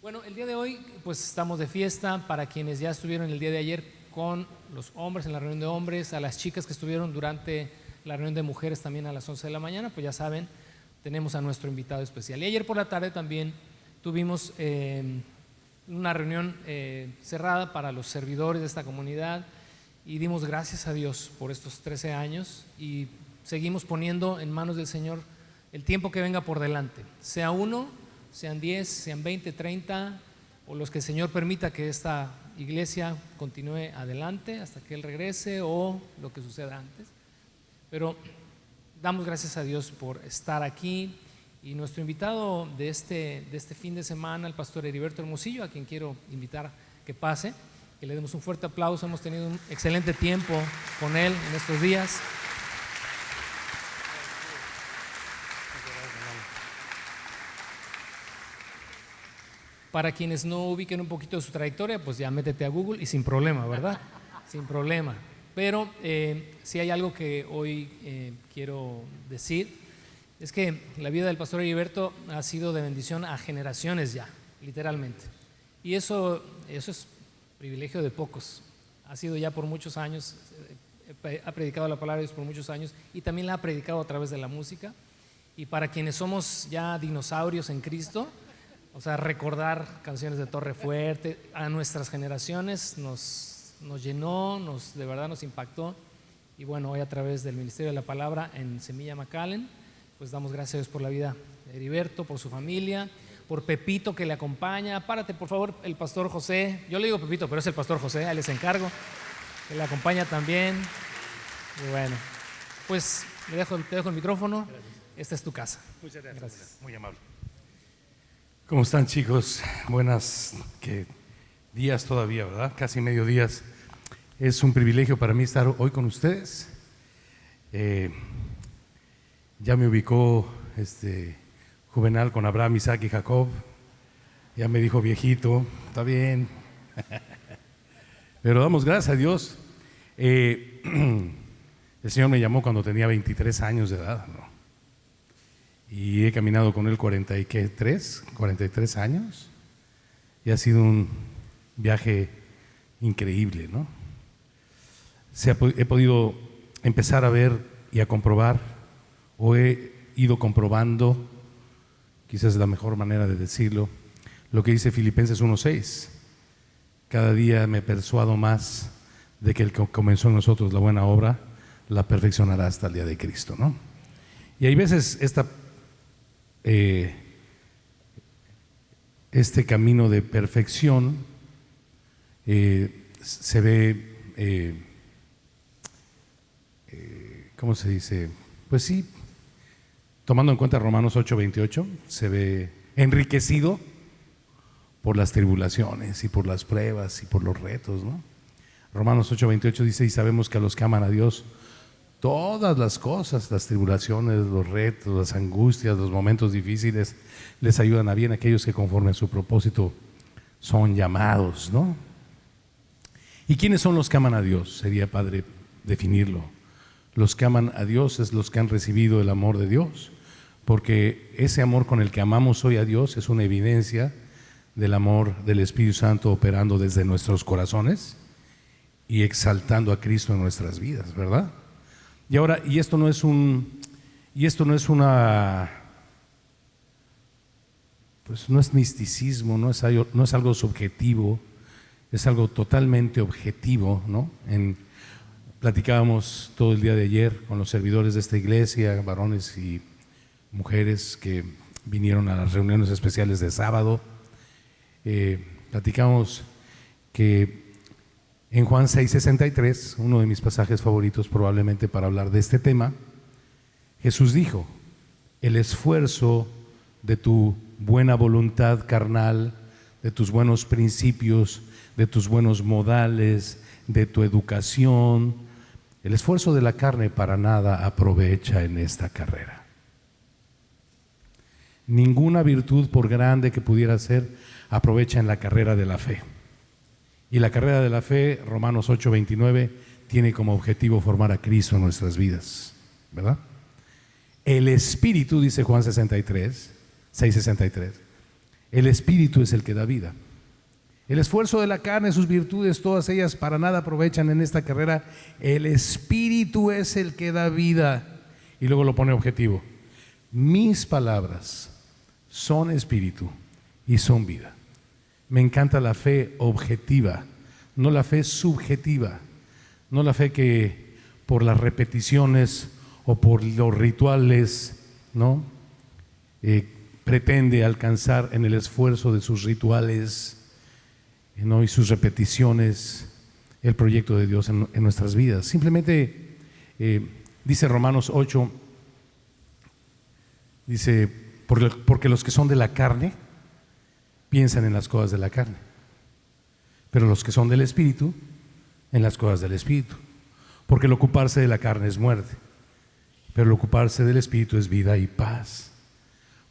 Bueno, el día de hoy pues estamos de fiesta. Para quienes ya estuvieron el día de ayer con los hombres en la reunión de hombres, a las chicas que estuvieron durante la reunión de mujeres también a las 11 de la mañana, pues ya saben, tenemos a nuestro invitado especial. Y ayer por la tarde también tuvimos una reunión cerrada para los servidores de esta comunidad y dimos gracias a Dios por estos 13 años y seguimos poniendo en manos del Señor el tiempo que venga por delante, sea uno, sean 10, sean 20, 30 o los que el Señor permita que esta iglesia continúe adelante hasta que Él regrese o lo que suceda antes. Pero damos gracias a Dios por estar aquí y nuestro invitado de este fin de semana, el pastor Heriberto Hermosillo, a quien quiero invitar que pase, que le demos un fuerte aplauso. Hemos tenido un excelente tiempo con él en estos días. Para quienes no ubiquen un poquito de su trayectoria, pues ya métete a Google y sin problema, ¿verdad? Sin problema. Pero si hay algo que hoy quiero decir, es que la vida del pastor Heriberto ha sido de bendición a generaciones ya, literalmente. Y eso es privilegio de pocos. Ha sido ya por muchos años, ha predicado la palabra de Dios por muchos años y también la ha predicado a través de la música. Y para quienes somos ya dinosaurios en Cristo, o sea, recordar canciones de Torre Fuerte a nuestras generaciones nos llenó, de verdad nos impactó. Y bueno, hoy a través del Ministerio de la Palabra en Semilla McAllen, pues damos gracias a Dios por la vida de Heriberto, por su familia, por Pepito que le acompaña. Párate por favor, el pastor José, yo le digo Pepito, pero es el pastor José, ahí les encargo, que le acompaña también. Y bueno, pues te dejo el micrófono. Gracias. Esta es tu casa. Muchas gracias. Muy amable. ¿Cómo están, chicos? Buenas días todavía, ¿verdad? Casi mediodías. Es un privilegio para mí estar hoy con ustedes. Ya me ubicó Juvenal con Abraham, Isaac y Jacob. Ya me dijo viejito, está bien. Pero damos gracias a Dios. El Señor me llamó cuando tenía 23 años de edad, ¿no? Y he caminado con él 43 años y ha sido un viaje increíble, ¿no? He podido empezar a ver y a comprobar, o he ido comprobando, quizás es la mejor manera de decirlo, lo que dice Filipenses 1:6. Cada día me persuado más de que el que comenzó en nosotros la buena obra la perfeccionará hasta el día de Cristo, ¿no? Y hay veces este camino de perfección se ve, ¿cómo se dice? Pues sí, tomando en cuenta Romanos 8:28, se ve enriquecido por las tribulaciones y por las pruebas y por los retos, ¿no? Romanos 8:28 dice: y sabemos que a los que aman a Dios, todas las cosas, las tribulaciones, los retos, las angustias, los momentos difíciles, les ayudan a bien a aquellos que conforme a su propósito son llamados, ¿no? ¿Y quiénes son los que aman a Dios? Sería padre definirlo. Los que aman a Dios es los que han recibido el amor de Dios, porque ese amor con el que amamos hoy a Dios es una evidencia del amor del Espíritu Santo operando desde nuestros corazones y exaltando a Cristo en nuestras vidas, ¿verdad? Y ahora, esto no es pues no es misticismo, no es algo subjetivo, es algo totalmente objetivo, ¿no? Platicábamos todo el día de ayer con los servidores de esta iglesia, varones y mujeres que vinieron a las reuniones especiales de sábado. Platicamos que en Juan 6:63, uno de mis pasajes favoritos probablemente para hablar de este tema, Jesús dijo: el esfuerzo de tu buena voluntad carnal, de tus buenos principios, de tus buenos modales, de tu educación, el esfuerzo de la carne para nada aprovecha en esta carrera. Ninguna virtud, por grande que pudiera ser, aprovecha en la carrera de la fe. Y la carrera de la fe, Romanos 8:29, tiene como objetivo formar a Cristo en nuestras vidas, ¿verdad? El Espíritu, dice Juan 6:63, El Espíritu es el que da vida. El esfuerzo de la carne, sus virtudes, todas ellas para nada aprovechan en esta carrera. El Espíritu es el que da vida. Y luego lo pone objetivo. Mis palabras son espíritu y son vida. Me encanta la fe objetiva, no la fe subjetiva, no la fe que por las repeticiones o por los rituales, ¿no? Pretende alcanzar en el esfuerzo de sus rituales, ¿no? Y sus repeticiones el proyecto de Dios en nuestras vidas. Simplemente dice Romanos 8, dice, porque los que son de la carne piensan en las cosas de la carne, pero los que son del Espíritu en las cosas del Espíritu. Porque el ocuparse de la carne es muerte, pero el ocuparse del Espíritu es vida y paz.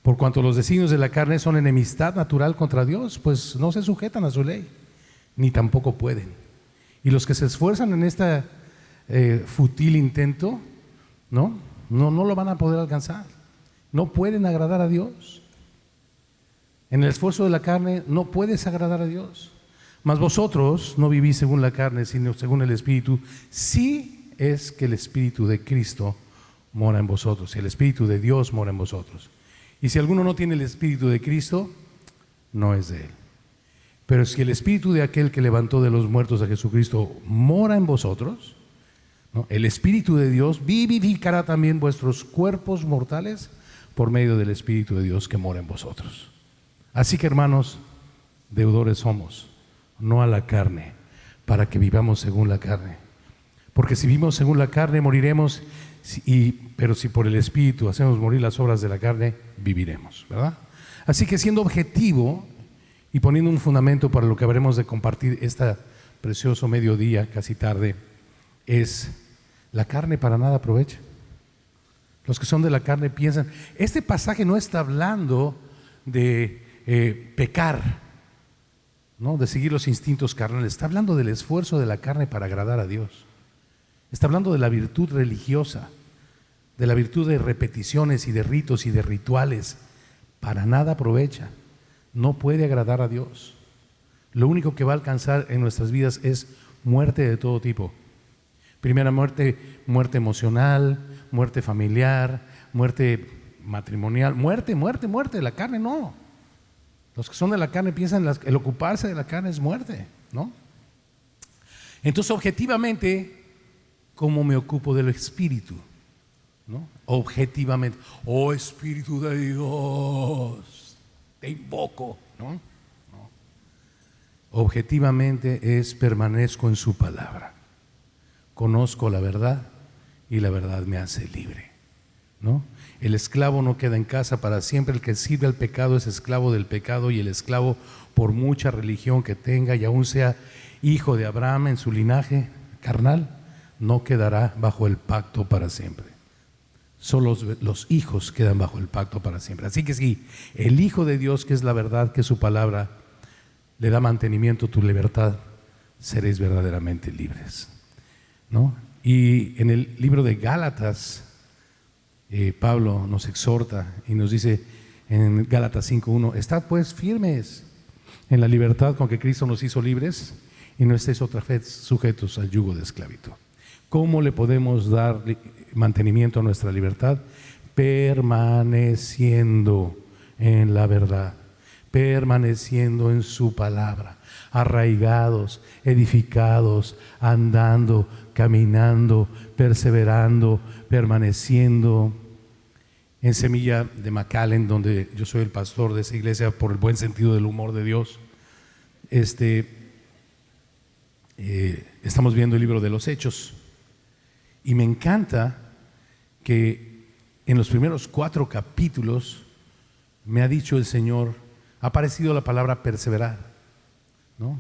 Por cuanto los designios de la carne son enemistad natural contra Dios, pues no se sujetan a su ley, ni tampoco pueden. Y los que se esfuerzan en este fútil intento, no lo van a poder alcanzar. No pueden agradar a Dios. En el esfuerzo de la carne no puedes agradar a Dios. Mas vosotros no vivís según la carne, sino según el Espíritu, si es que el Espíritu de Cristo mora en vosotros, si el Espíritu de Dios mora en vosotros. Y si alguno no tiene el Espíritu de Cristo, no es de él. Pero si el Espíritu de aquel que levantó de los muertos a Jesucristo mora en vosotros, ¿no? El Espíritu de Dios vivificará también vuestros cuerpos mortales por medio del Espíritu de Dios que mora en vosotros. Así que, hermanos, deudores somos, no a la carne, para que vivamos según la carne. Porque si vivimos según la carne, moriremos, pero si por el Espíritu hacemos morir las obras de la carne, viviremos, ¿verdad? Así que, siendo objetivo y poniendo un fundamento para lo que habremos de compartir este precioso mediodía, casi tarde, es: la carne para nada aprovecha. Los que son de la carne piensan. Este pasaje no está hablando de pecar, ¿no? De seguir los instintos carnales. Está hablando del esfuerzo de la carne para agradar a Dios. Está hablando de la virtud religiosa, de la virtud de repeticiones y de ritos y de rituales. Para nada aprovecha. No puede agradar a Dios. Lo único que va a alcanzar en nuestras vidas es muerte de todo tipo. Primera muerte, muerte emocional, muerte familiar, muerte matrimonial, muerte. La carne no. Los que son de la carne piensan el ocuparse de la carne es muerte, ¿no? Entonces, objetivamente, ¿cómo me ocupo del Espíritu? ¿No? Objetivamente, oh Espíritu de Dios, te invoco, ¿no? No. Objetivamente es: permanezco en su palabra, conozco la verdad y la verdad me hace libre, ¿no? El esclavo no queda en casa para siempre. El que sirve al pecado es esclavo del pecado, y el esclavo, por mucha religión que tenga y aún sea hijo de Abraham en su linaje carnal, no quedará bajo el pacto para siempre. Solo los hijos quedan bajo el pacto para siempre. Así que si el Hijo de Dios, que es la verdad, que es su palabra, le da mantenimiento a tu libertad, seréis verdaderamente libres, ¿no? Y en el libro de Gálatas, Pablo nos exhorta y nos dice en Gálatas 5:1: estad pues firmes en la libertad con que Cristo nos hizo libres, y no estéis otra vez sujetos al yugo de esclavitud. ¿Cómo le podemos dar mantenimiento a nuestra libertad? Permaneciendo en la verdad, permaneciendo en su palabra, arraigados, edificados, andando, caminando, perseverando, permaneciendo. En Semilla de McAllen, donde yo soy el pastor de esa iglesia, por el buen sentido del humor de Dios, estamos viendo el libro de los Hechos, y me encanta que en los primeros 4 capítulos me ha dicho el Señor, ha aparecido la palabra perseverar, ¿no?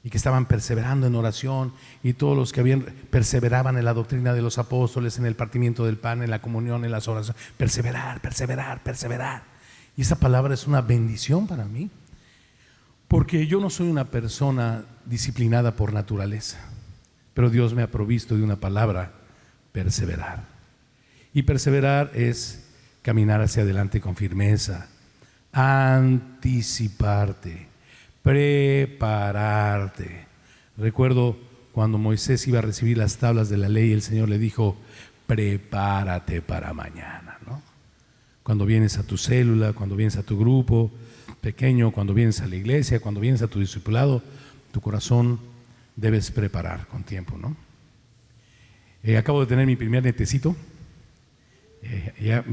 Y que estaban perseverando en oración, y todos los que perseveraban en la doctrina de los apóstoles, en el partimiento del pan, en la comunión, en las oraciones. Perseverar. Y esa palabra es una bendición para mí, porque yo no soy una persona disciplinada por naturaleza, pero Dios me ha provisto de una palabra: perseverar. Y perseverar es caminar hacia adelante con firmeza, anticiparte, prepararte. Recuerdo cuando Moisés iba a recibir las tablas de la ley, el Señor le dijo: prepárate para mañana, ¿no? Cuando vienes a tu célula, cuando vienes a tu grupo pequeño, cuando vienes a la iglesia, cuando vienes a tu discipulado, tu corazón debes preparar con tiempo, ¿no? Acabo de tener mi primer nietecito. Ya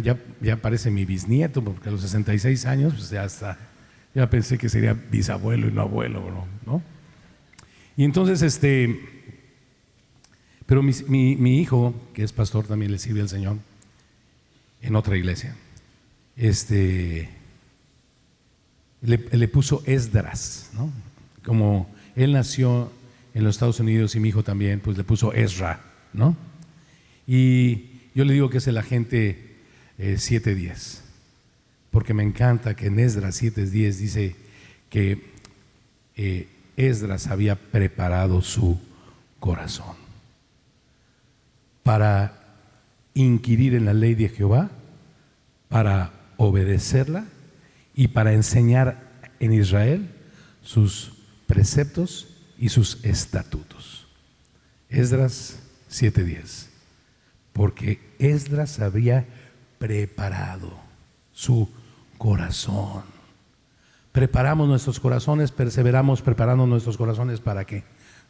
parece mi bisnieto, porque a los 66 años pues ya está. Ya pensé que sería bisabuelo y no abuelo, ¿no? Y entonces pero mi hijo, que es pastor, también le sirve al Señor en otra iglesia, le puso Esdras, ¿no? Como él nació en los Estados Unidos y mi hijo también, pues le puso Ezra, ¿no? Y yo le digo que es el agente 710, porque me encanta que en Esdras 7:10 dice que Esdras había preparado su corazón para inquirir en la ley de Jehová, para obedecerla y para enseñar en Israel sus preceptos y sus estatutos. Esdras 7:10, porque Esdras había preparado su corazón. Preparamos nuestros corazones, perseveramos preparando nuestros corazones, ¿para qué?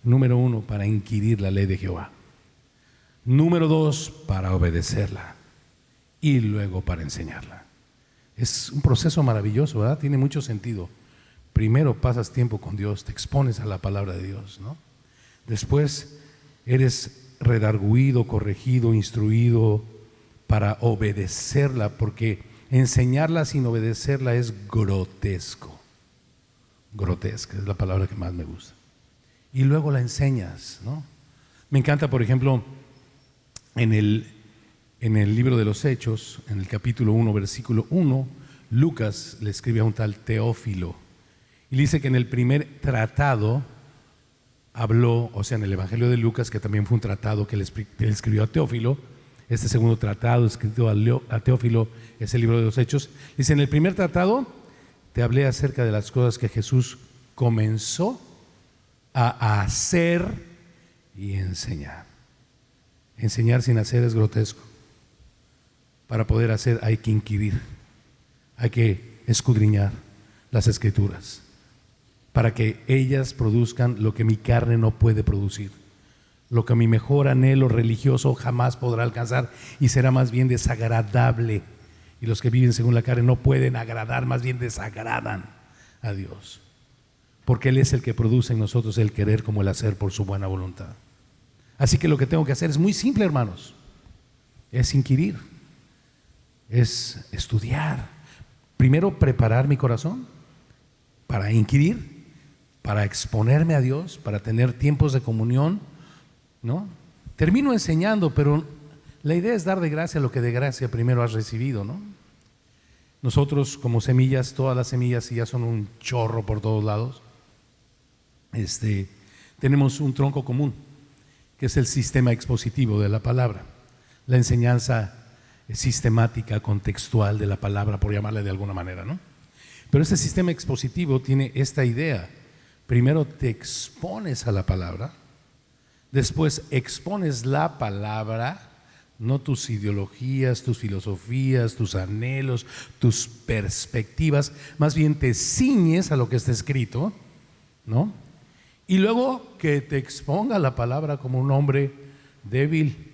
Número 1, para inquirir la ley de Jehová. Número 2, para obedecerla. Y luego para enseñarla. Es un proceso maravilloso, ¿verdad? Tiene mucho sentido. Primero pasas tiempo con Dios, te expones a la palabra de Dios, ¿no? Después eres redarguido, corregido, instruido para obedecerla, porque enseñarla sin obedecerla es grotesco. Grotesca es la palabra que más me gusta. Y luego la enseñas, ¿no? Me encanta, por ejemplo, en el libro de los Hechos, en el capítulo 1, versículo 1, Lucas le escribe a un tal Teófilo y dice que en el primer tratado habló, o sea, en el Evangelio de Lucas, que también fue un tratado que le escribió a Teófilo. Este segundo tratado escrito a Teófilo es el libro de los Hechos. Dice: en el primer tratado te hablé acerca de las cosas que Jesús comenzó a hacer y enseñar. Enseñar sin hacer es grotesco. Para poder hacer hay que inquirir, hay que escudriñar las Escrituras, para que ellas produzcan lo que mi carne no puede producir, lo que mi mejor anhelo religioso jamás podrá alcanzar, y será más bien desagradable. Y los que viven según la carne no pueden agradar, más bien desagradan a Dios, porque Él es el que produce en nosotros el querer como el hacer por su buena voluntad. Así que lo que tengo que hacer es muy simple, hermanos: es inquirir, es estudiar. Primero, preparar mi corazón para inquirir, para exponerme a Dios, para tener tiempos de comunión, ¿no? Termino enseñando, pero la idea es dar de gracia lo que de gracia primero has recibido, ¿no? Nosotros, como semillas, todas las semillas ya son un chorro por todos lados. Tenemos un tronco común, que es el sistema expositivo de la palabra, la enseñanza sistemática, contextual de la palabra, por llamarle de alguna manera, ¿no? Pero ese sistema expositivo tiene esta idea: primero te expones a la palabra, después expones la palabra, no tus ideologías, tus filosofías, tus anhelos, tus perspectivas, más bien te ciñes a lo que está escrito, ¿no? Y luego que te exponga la palabra como un hombre débil,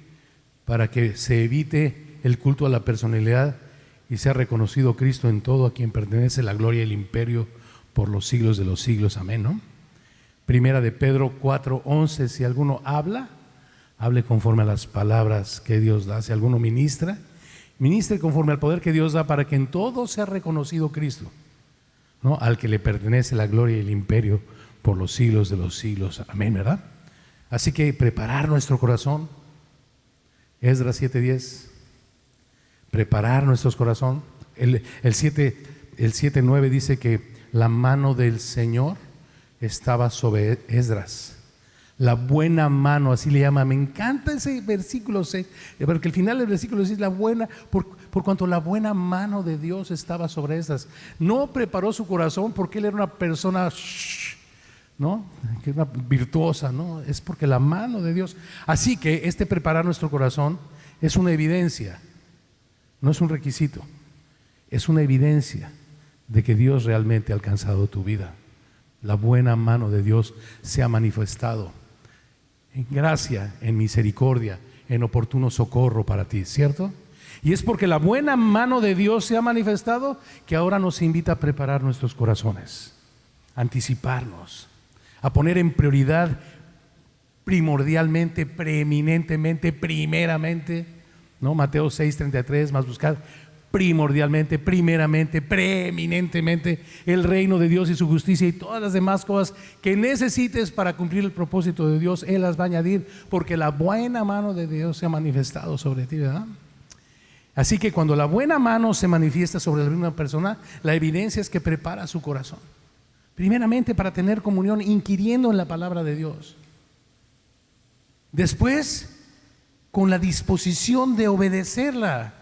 para que se evite el culto a la personalidad y sea reconocido Cristo en todo, a quien pertenece la gloria y el imperio por los siglos de los siglos. Amén, ¿no? Primera de Pedro 4:11: si alguno habla, hable conforme a las palabras que Dios da. Si alguno ministra, ministre conforme al poder que Dios da, para que en todo sea reconocido Cristo, ¿no? Al que le pertenece la gloria y el imperio por los siglos de los siglos. Amén, ¿verdad? Así que preparar nuestro corazón. Esdras 7:10, preparar nuestro corazón. El 7:9 dice que la mano del Señor estaba sobre Esdras. La buena mano, así le llama. Me encanta ese versículo 6, porque el final del versículo dice la buena, por cuanto la buena mano de Dios estaba sobre estas. No preparó su corazón porque él era una persona, ¿no?, que era virtuosa, ¿no? Es porque la mano de Dios. Así que preparar nuestro corazón es una evidencia, no es un requisito, es una evidencia de que Dios realmente ha alcanzado tu vida. La buena mano de Dios se ha manifestado en gracia, en misericordia, en oportuno socorro para ti, ¿cierto? Y es porque la buena mano de Dios se ha manifestado que ahora nos invita a preparar nuestros corazones, a anticiparnos, a poner en prioridad primordialmente, preeminentemente, primeramente, ¿no? Mateo 6:33, más buscar primordialmente, primeramente, preeminentemente el reino de Dios y su justicia, y todas las demás cosas que necesites para cumplir el propósito de Dios, Él las va a añadir, porque la buena mano de Dios se ha manifestado sobre ti, ¿verdad? Así que cuando la buena mano se manifiesta sobre la misma persona, la evidencia es que prepara su corazón, primeramente para tener comunión, inquiriendo en la palabra de Dios. Después, con la disposición de obedecerla.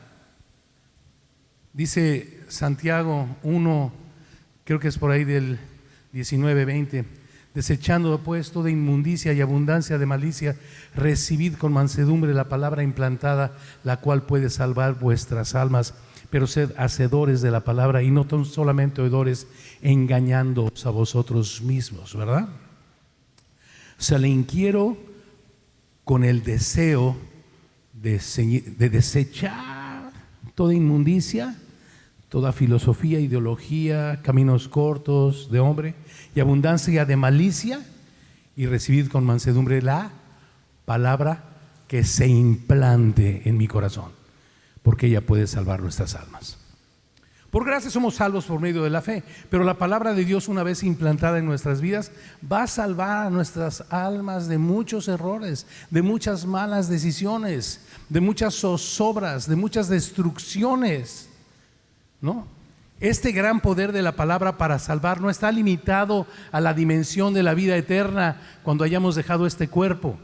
Dice Santiago 1, creo que es por ahí del 19-20: desechando pues toda inmundicia y abundancia de malicia, recibid con mansedumbre la palabra implantada, la cual puede salvar vuestras almas. Pero sed hacedores de la palabra y no solamente oidores, engañándoos a vosotros mismos, ¿verdad? O sea, le inquiero con el deseo de desechar toda inmundicia, toda filosofía, ideología, caminos cortos de hombre y abundancia de malicia, y recibid con mansedumbre la palabra que se implante en mi corazón, porque ella puede salvar nuestras almas. Por gracia somos salvos por medio de la fe, pero la palabra de Dios, una vez implantada en nuestras vidas, va a salvar a nuestras almas de muchos errores, de muchas malas decisiones, de muchas zozobras, de muchas destrucciones, ¿no? Este gran poder de la palabra para salvar no está limitado a la dimensión de la vida eterna cuando hayamos dejado este cuerpo.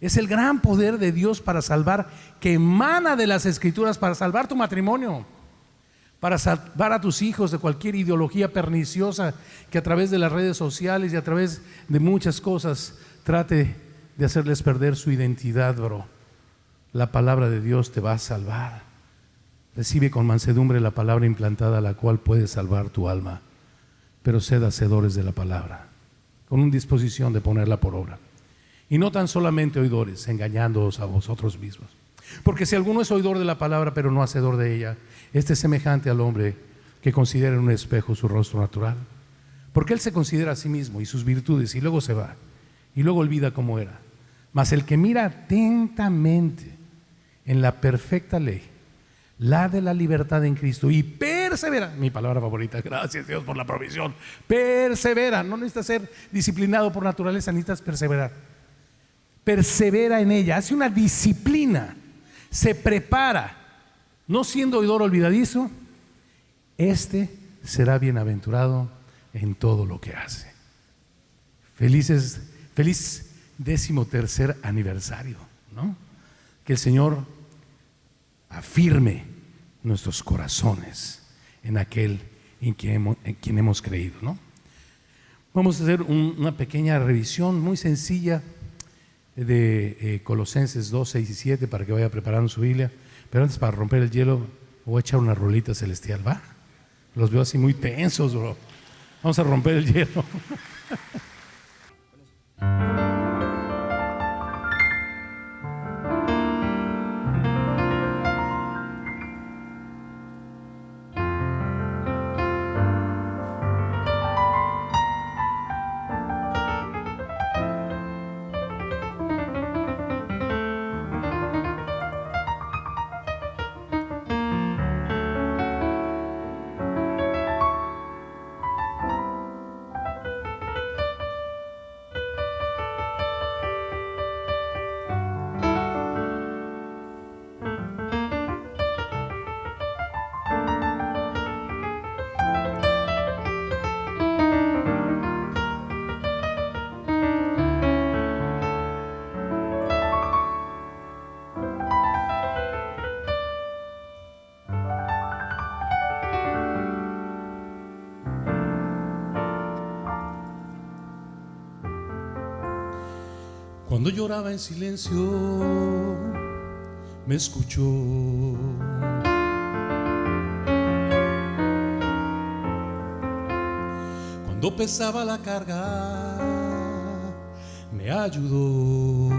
Es el gran poder de Dios para salvar, que emana de las Escrituras, para salvar tu matrimonio, para salvar a tus hijos de cualquier ideología perniciosa que a través de las redes sociales y a través de muchas cosas trate de hacerles perder su identidad, bro. La palabra de Dios te va a salvar. Recibe con mansedumbre la palabra implantada, la cual puede salvar tu alma, pero sed hacedores de la palabra, con una disposición de ponerla por obra, y no tan solamente oidores, engañándoos a vosotros mismos. Porque si alguno es oidor de la palabra, pero no hacedor de ella, este es semejante al hombre que considera en un espejo su rostro natural, porque él se considera a sí mismo y sus virtudes, y luego se va, y luego olvida cómo era. Mas el que mira atentamente en la perfecta ley, la de la libertad en Cristo, y persevera, mi palabra favorita, gracias Dios por la provisión, persevera. No necesitas ser disciplinado por naturaleza, necesitas perseverar. Persevera en ella, hace una disciplina, se prepara, no siendo oidor olvidadizo, será bienaventurado en todo lo que hace. Feliz 13º aniversario, ¿no? Que el Señor afirme nuestros corazones en aquel en quien hemos creído, ¿no? Vamos a hacer una pequeña revisión muy sencilla de Colosenses 2, 6 y 7 para que vaya preparando su Biblia. Pero antes, para romper el hielo, voy a echar una rolita celestial, ¿va? Los veo así muy tensos, bro. Vamos a romper el hielo. Cuando lloraba en silencio, me escuchó. Cuando pesaba la carga, me ayudó.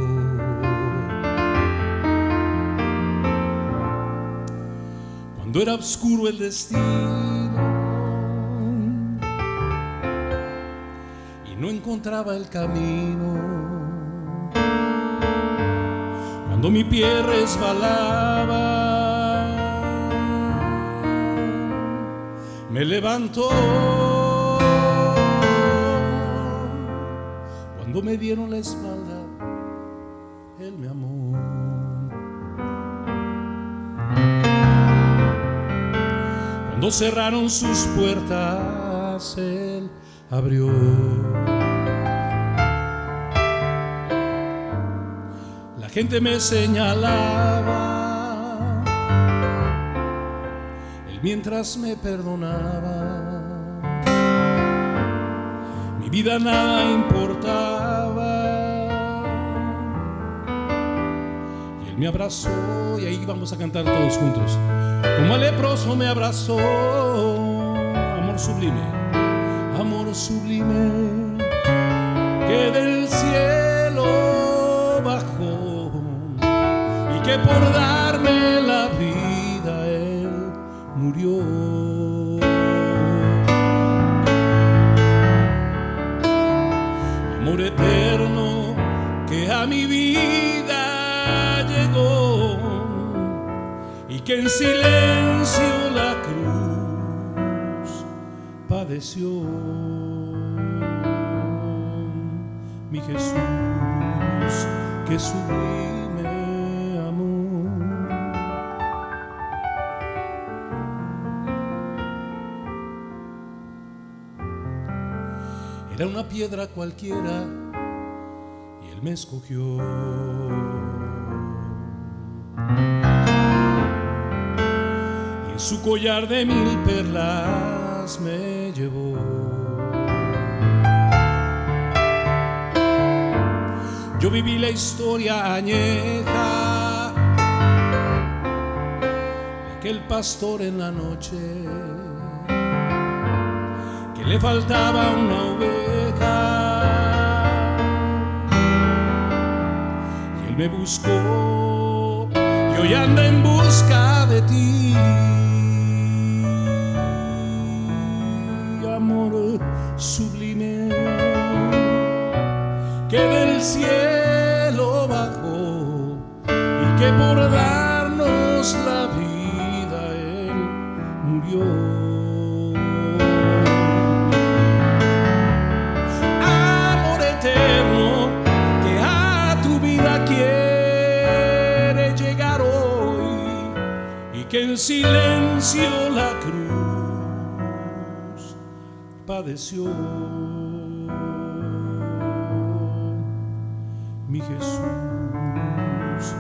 Cuando era oscuro el destino y no encontraba el camino, cuando mi pie resbalaba, me levantó. Cuando me dieron la espalda, Él me amó. Cuando cerraron sus puertas, Él abrió. La gente me señalaba, Él mientras me perdonaba. Mi vida nada importaba, y Él me abrazó. Y ahí vamos a cantar todos juntos. Como al leproso me abrazó, amor sublime, que del cielo bajó, y que por darme la vida Él murió. Amor eterno que a mi vida llegó, y que en silencio la cruz padeció. Mi Jesús, qué sublime amor. Era una piedra cualquiera y Él me escogió. Y en su collar de 1000 perlas me llevó. Yo viví la historia añeja de aquel pastor en la noche, que le faltaba una oveja, y Él me buscó, y hoy anda en busca de ti. Amor sublime que del cielo bajó, y que por darnos la vida Él murió. Amor eterno que a tu vida quiere llegar hoy, y que en silencio la cruz padeció. Mi Jesús,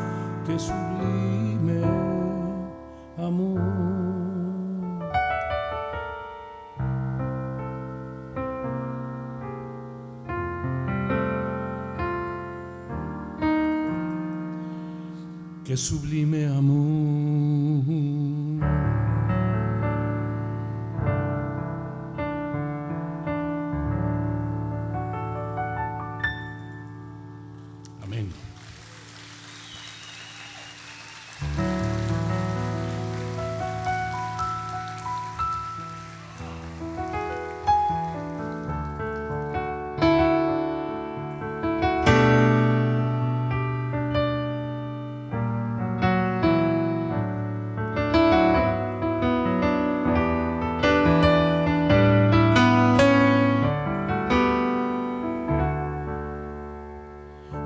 qué sublime amor. Qué sublime amor. Amén.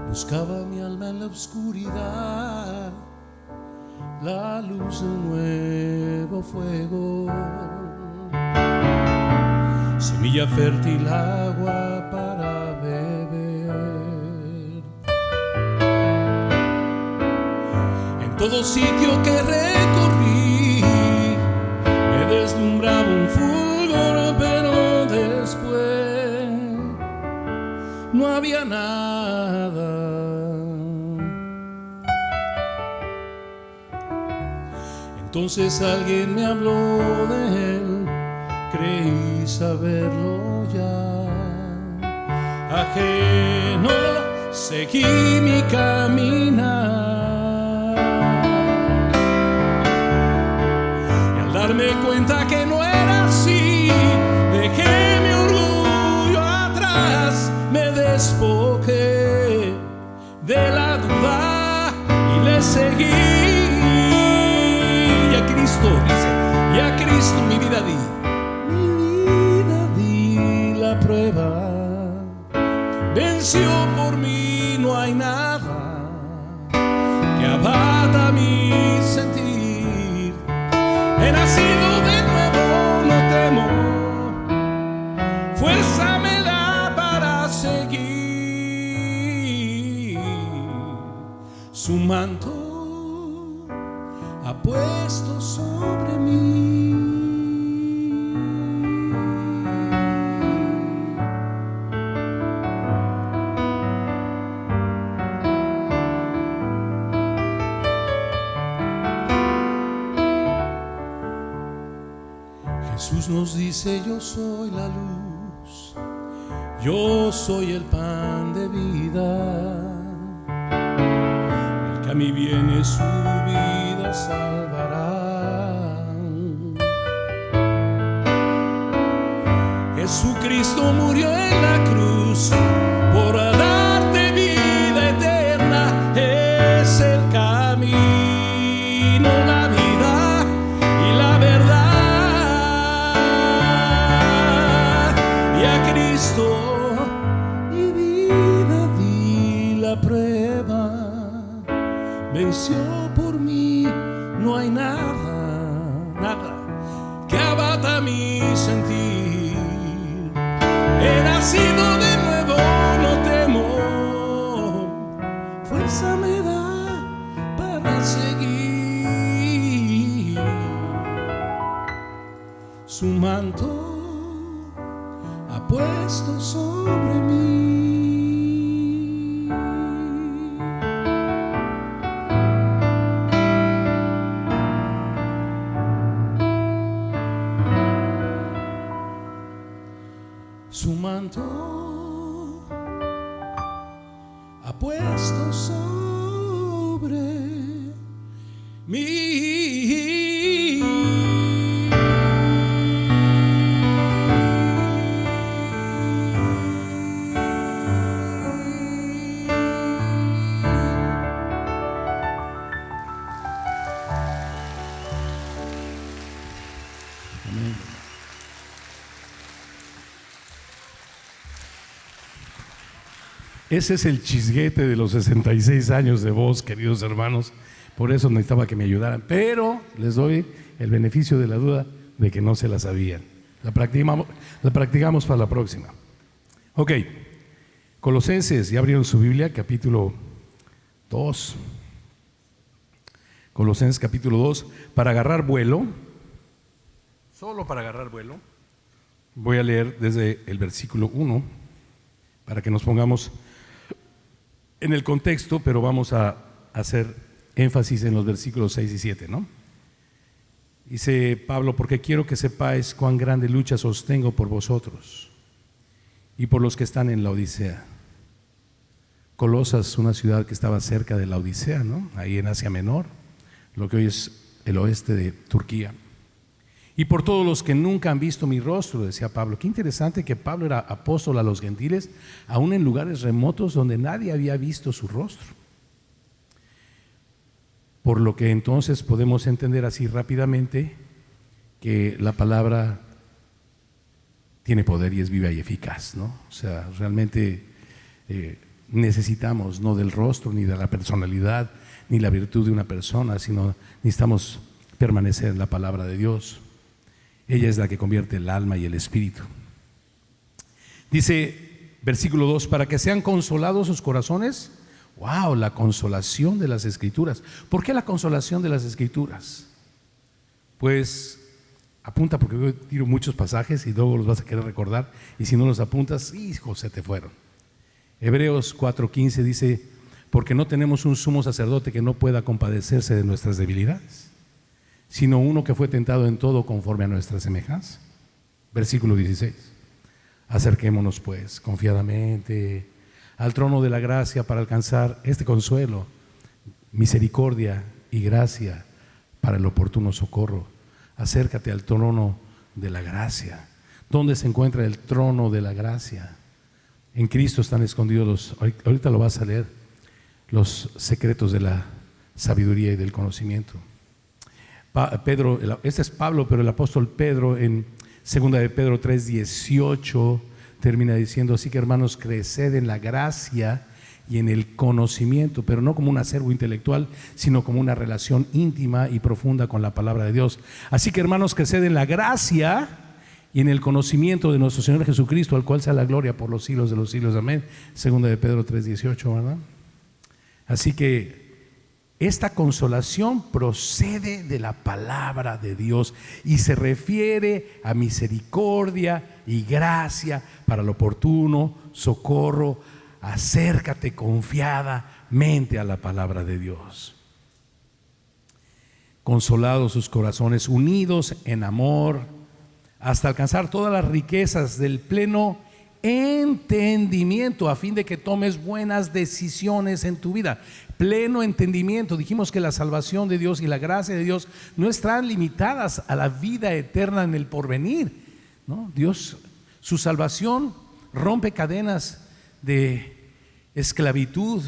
Buscaba mi alma en la oscuridad la luz de un nuevo fuego, semilla fértil, agua para beber. En todo sitio que recorrí me deslumbraba un fulgor, pero después no había nada. Entonces alguien me habló de él, creí saberlo ya. Ajeno seguí mi caminar, y al darme cuenta que no era así, dejé mi orgullo atrás, me despojé de la duda y le seguí. Y a Cristo, dice, y a Cristo mi vida di la prueba. Venció por mí, no hay nada que abata mi sentir. He nacido de nuevo, no temo, fuerza me da para seguir. Su manto ha puesto sobre mí. Jesús nos dice: yo soy la luz, yo soy el pan de vida, el que a mí viene su vida salvará. Jesucristo murió en la cruz por darte vida eterna, es el camino, la vida y la verdad. Cristo, mi vida di la prueba, venció por mí, no hay nada que abata mi sentir. He nacido de nuevo, no temo, fuerza me da para seguir. Su manto ha puesto sobre mí. Su manto ha puesto sobre mí. Ese es el chisguete de los 66 años de voz, queridos hermanos. Por eso necesitaba que me ayudaran. Pero les doy el beneficio de la duda de que no se la sabían. La practicamos para la próxima. Ok. Colosenses, ¿ya abrieron su Biblia? Capítulo 2. Colosenses capítulo 2. Para agarrar vuelo, solo para agarrar vuelo, voy a leer desde el versículo 1 para que nos pongamos en el contexto, pero vamos a hacer énfasis en los versículos 6 y 7, ¿no? Dice Pablo: porque quiero que sepáis cuán grande lucha sostengo por vosotros y por los que están en la Odisea. Colosas, una ciudad que estaba cerca de la Odisea, ¿no? Ahí en Asia Menor, lo que hoy es el oeste de Turquía. Y por todos los que nunca han visto mi rostro, decía Pablo. Qué interesante que Pablo era apóstol a los gentiles, aún en lugares remotos donde nadie había visto su rostro. Por lo que entonces podemos entender así rápidamente que la palabra tiene poder y es viva y eficaz, ¿no? O sea, realmente necesitamos no del rostro, ni de la personalidad, ni la virtud de una persona, sino necesitamos permanecer en la palabra de Dios. Ella es la que convierte el alma y el espíritu. Dice, versículo 2, para que sean consolados sus corazones. ¡Wow! La consolación de las Escrituras. ¿Por qué la consolación de las Escrituras? Pues apunta, porque yo tiro muchos pasajes y luego los vas a querer recordar, y si no los apuntas, hijo, se te fueron. Hebreos 4:15 dice, porque no tenemos un sumo sacerdote que no pueda compadecerse de nuestras debilidades, sino uno que fue tentado en todo conforme a nuestra semejanza. Versículo 16. Acerquémonos pues confiadamente al trono de la gracia para alcanzar este consuelo, misericordia y gracia para el oportuno socorro. Acércate al trono de la gracia. ¿Dónde se encuentra el trono de la gracia? En Cristo están escondidos ahorita lo vas a leer, los secretos de la sabiduría y del conocimiento. Pedro, este es Pablo, pero el apóstol Pedro en 2 de Pedro 3:18 termina diciendo: así que hermanos, creced en la gracia y en el conocimiento, pero no como un acervo intelectual, sino como una relación íntima y profunda con la palabra de Dios. Así que hermanos, creced en la gracia y en el conocimiento de nuestro Señor Jesucristo, al cual sea la gloria por los siglos de los siglos. Amén. 2 de Pedro 3:18, ¿verdad? Así que esta consolación procede de la palabra de Dios y se refiere a misericordia y gracia para el oportuno socorro. Acércate confiadamente a la palabra de Dios. Consolados sus corazones, unidos en amor, hasta alcanzar todas las riquezas del pleno entendimiento, a fin de que tomes buenas decisiones en tu vida. Pleno entendimiento. Dijimos que la salvación de Dios y la gracia de Dios no están limitadas a la vida eterna en el porvenir, ¿no? Dios, su salvación rompe cadenas de esclavitud,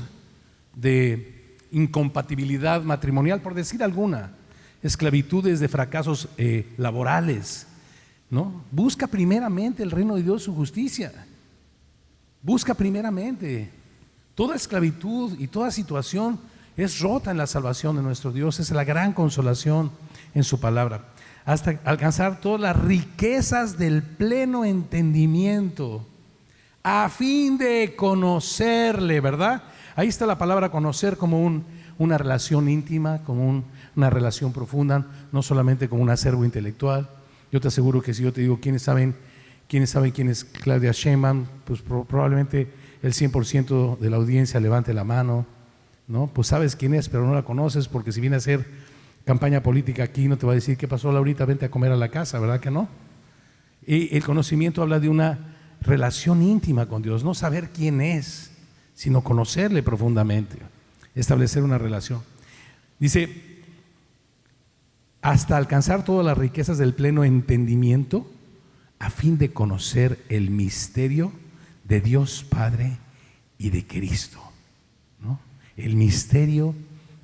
de incompatibilidad matrimonial, por decir alguna, esclavitudes de fracasos laborales, ¿no? Busca primeramente el reino de Dios, su justicia. Busca primeramente. Toda esclavitud y toda situación es rota en la salvación de nuestro Dios. Es la gran consolación en su palabra, hasta alcanzar todas las riquezas del pleno entendimiento, a fin de conocerle, ¿verdad? Ahí está la palabra conocer, como una relación íntima, como una relación profunda, no solamente como un acervo intelectual. Yo te aseguro que si yo te digo quiénes saben quién es Claudia Sheinbaum, pues probablemente el 100% de la audiencia levante la mano, ¿no? Pues sabes quién es, pero no la conoces, porque si viene a hacer campaña política aquí no te va a decir: ¿qué pasó, Laurita? Vente a comer a la casa, ¿verdad que no? Y el conocimiento habla de una relación íntima con Dios, no saber quién es, sino conocerle profundamente, establecer una relación. Dice: hasta alcanzar todas las riquezas del pleno entendimiento, a fin de conocer el misterio de Dios Padre y de Cristo, ¿no? El misterio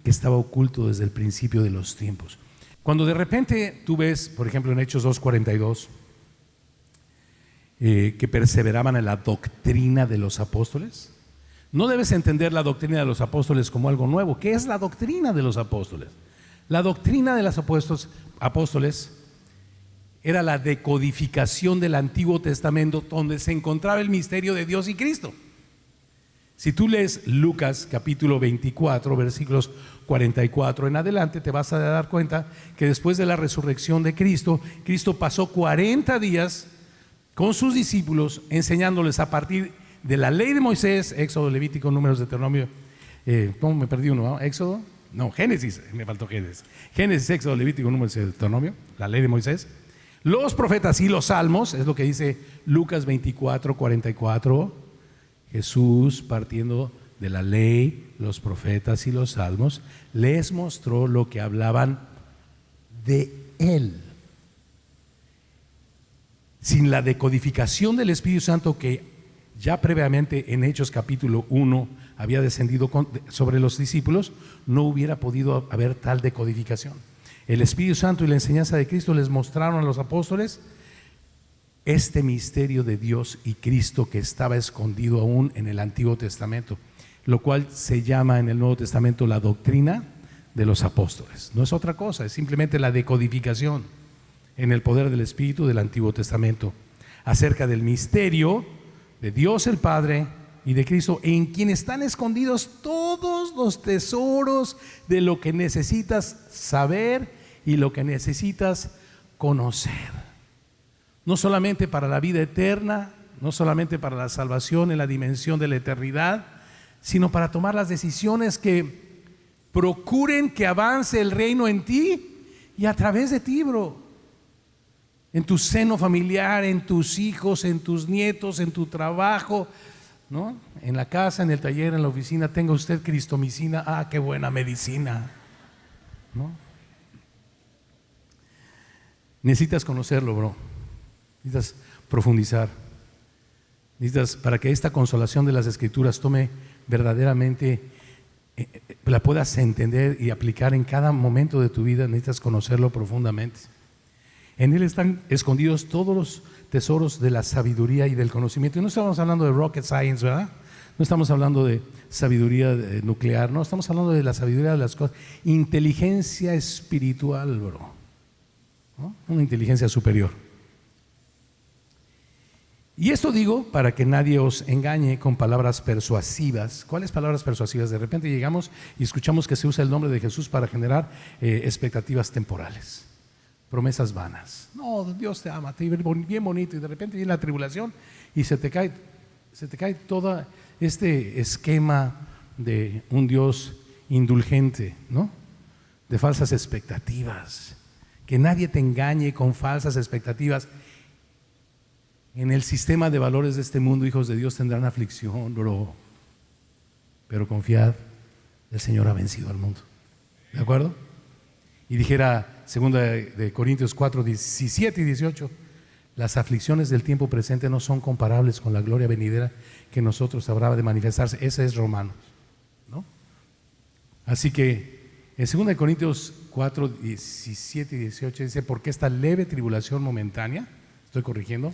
que estaba oculto desde el principio de los tiempos. Cuando de repente tú ves, por ejemplo, en Hechos 2:42, que perseveraban en la doctrina de los apóstoles, no debes entender la doctrina de los apóstoles como algo nuevo. ¿Qué es la doctrina de los apóstoles? La doctrina de los apóstoles era la decodificación del Antiguo Testamento, donde se encontraba el misterio de Dios y Cristo. Si tú lees Lucas capítulo 24, versículos 44 en adelante, te vas a dar cuenta que después de la resurrección de Cristo, Cristo pasó 40 días con sus discípulos enseñándoles a partir de la ley de Moisés, Éxodo, Levítico, Números, Deuteronomio. ¿Cómo me perdí uno? ¿No? ¿Éxodo? No, Génesis, me faltó Génesis. Génesis, Éxodo, Levítico, Números, Deuteronomio, la ley de Moisés. Los profetas y los salmos, es lo que dice Lucas 24, 44. Jesús, partiendo de la ley, los profetas y los salmos, les mostró lo que hablaban de Él. Sin la decodificación del Espíritu Santo, que ya previamente en Hechos capítulo 1 había descendido sobre los discípulos, no hubiera podido haber tal decodificación. El Espíritu Santo y la enseñanza de Cristo les mostraron a los apóstoles este misterio de Dios y Cristo que estaba escondido aún en el Antiguo Testamento, lo cual se llama en el Nuevo Testamento la doctrina de los apóstoles. No es otra cosa, es simplemente la decodificación en el poder del Espíritu del Antiguo Testamento acerca del misterio de Dios el Padre y de Cristo, en quien están escondidos todos los tesoros de lo que necesitas saber y lo que necesitas conocer. No solamente para la vida eterna, no solamente para la salvación en la dimensión de la eternidad, sino para tomar las decisiones que procuren que avance el reino en ti, y a través de ti, bro. En tu seno familiar, en tus hijos, en tus nietos, en tu trabajo, ¿no? En la casa, en el taller, en la oficina, tenga usted cristomicina. Ah, qué buena medicina, ¿no? Necesitas conocerlo, bro. Necesitas profundizar. Necesitas, para que esta consolación de las Escrituras tome verdaderamente, la puedas entender y aplicar en cada momento de tu vida, necesitas conocerlo profundamente. En Él están escondidos todos los tesoros de la sabiduría y del conocimiento. Y no estamos hablando de rocket science, ¿verdad? No estamos hablando de sabiduría nuclear, no, estamos hablando de la sabiduría de las cosas. Inteligencia espiritual, bro, ¿no? Una inteligencia superior. Y esto digo para que nadie os engañe con palabras persuasivas. ¿Cuáles palabras persuasivas? De repente llegamos y escuchamos que se usa el nombre de Jesús para generar expectativas temporales, promesas vanas. No, Dios te ama, te ve bien bonito, y de repente viene la tribulación y se te cae todo este esquema de un Dios indulgente, ¿no? De falsas expectativas. Que nadie te engañe con falsas expectativas. En el sistema de valores de este mundo, hijos de Dios tendrán aflicción, bro. Pero confiad, el Señor ha vencido al mundo. ¿De acuerdo? Y dijera 2 de Corintios 4, 17 y 18, las aflicciones del tiempo presente no son comparables con la gloria venidera que nosotros habrá de manifestarse. Ese es Romanos, ¿no? Así que en 2 de Corintios 4, 17 y 18 dice, porque esta leve tribulación momentánea, estoy corrigiendo,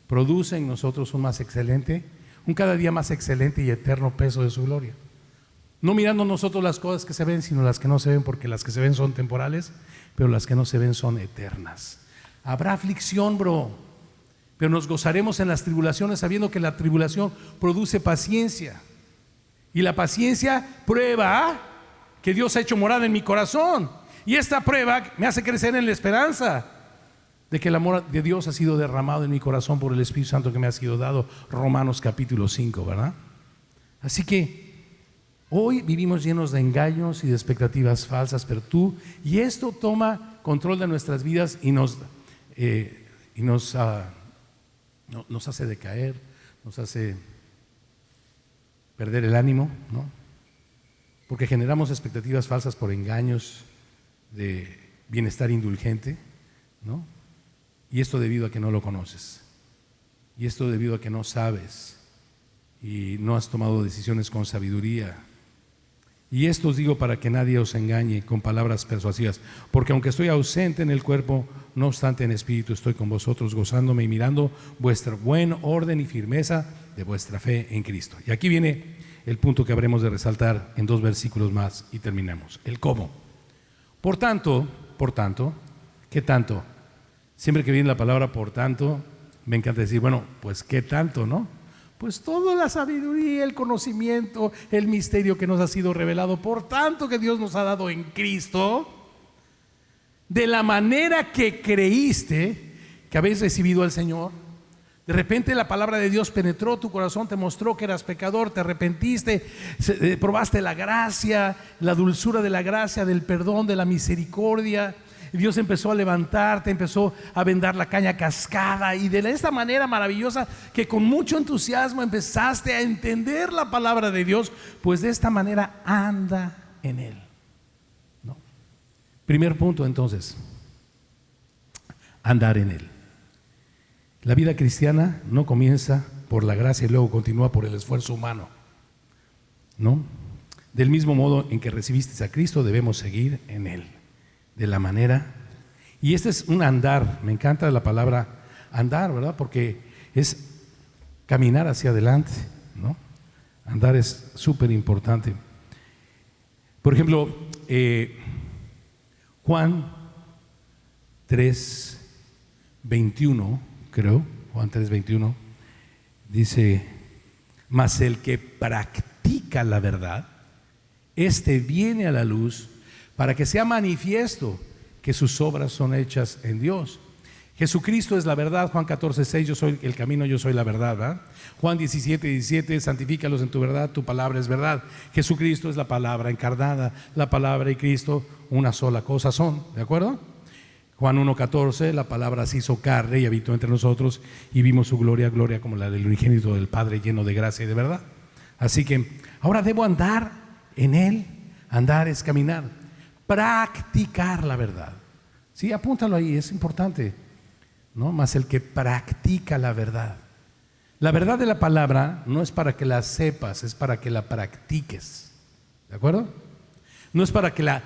produce en nosotros un cada día más excelente y eterno peso de su gloria. No mirando nosotros las cosas que se ven, sino las que no se ven, porque las que se ven son temporales, pero las que no se ven son eternas. Habrá aflicción, bro, pero nos gozaremos en las tribulaciones, sabiendo que la tribulación produce paciencia. Y la paciencia prueba que Dios ha hecho morada en mi corazón. Y esta prueba me hace crecer en la esperanza de que el amor de Dios ha sido derramado en mi corazón por el Espíritu Santo que me ha sido dado. Romanos capítulo 5, ¿verdad? Así que hoy vivimos llenos de engaños y de expectativas falsas, pero y esto toma control de nuestras vidas y nos hace decaer, nos hace perder el ánimo, ¿no? Porque generamos expectativas falsas por engaños de bienestar indulgente, ¿no? Y esto debido a que no lo conoces, y esto debido a que no sabes y no has tomado decisiones con sabiduría. Y esto os digo para que nadie os engañe con palabras persuasivas, porque aunque estoy ausente en el cuerpo, no obstante en espíritu estoy con vosotros, gozándome y mirando vuestro buen orden y firmeza de vuestra fe en Cristo. Y aquí viene el punto que habremos de resaltar en 2 versículos más y terminamos. El cómo. Por tanto, ¿qué tanto? Siempre que viene la palabra por tanto, me encanta decir, bueno, pues ¿qué tanto, no? Pues toda la sabiduría, el conocimiento, el misterio que nos ha sido revelado, por tanto que Dios nos ha dado en Cristo, de la manera que creíste que habéis recibido al Señor. De repente la palabra de Dios penetró tu corazón, te mostró que eras pecador, te arrepentiste, probaste la gracia, la dulzura de la gracia, del perdón, de la misericordia. Dios empezó a levantarte, empezó a vendar la caña cascada, y de esta manera maravillosa que con mucho entusiasmo empezaste a entender la palabra de Dios, pues de esta manera anda en Él, ¿no? Primer punto entonces, andar en Él. La vida cristiana no comienza por la gracia y luego continúa por el esfuerzo humano, ¿no? Del mismo modo en que recibiste a Cristo, debemos seguir en Él. De la manera, y este es un andar, me encanta la palabra andar, ¿verdad? Porque es caminar hacia adelante, ¿no? Andar es súper importante. Por ejemplo, Juan 3:21, creo, Juan 3:21, dice, mas el que practica la verdad, este viene a la luz, para que sea manifiesto que sus obras son hechas en Dios. Jesucristo es la verdad. Juan 14:6, yo soy el camino, yo soy la verdad, ¿verdad? Juan 17:17, santifícalos en tu verdad, tu palabra es verdad. Jesucristo es la palabra encarnada, la palabra y Cristo una sola cosa son, ¿de acuerdo? Juan 1:14, la palabra se hizo carne y habitó entre nosotros y vimos su gloria, gloria como la del unigénito del Padre, lleno de gracia y de verdad. Así que ahora debo andar en Él. Andar es caminar, practicar la verdad. Sí, apúntalo ahí, es importante, ¿no? Más el que practica la verdad. La verdad de la palabra no es para que la sepas, es para que la practiques. ¿De acuerdo? No es para que la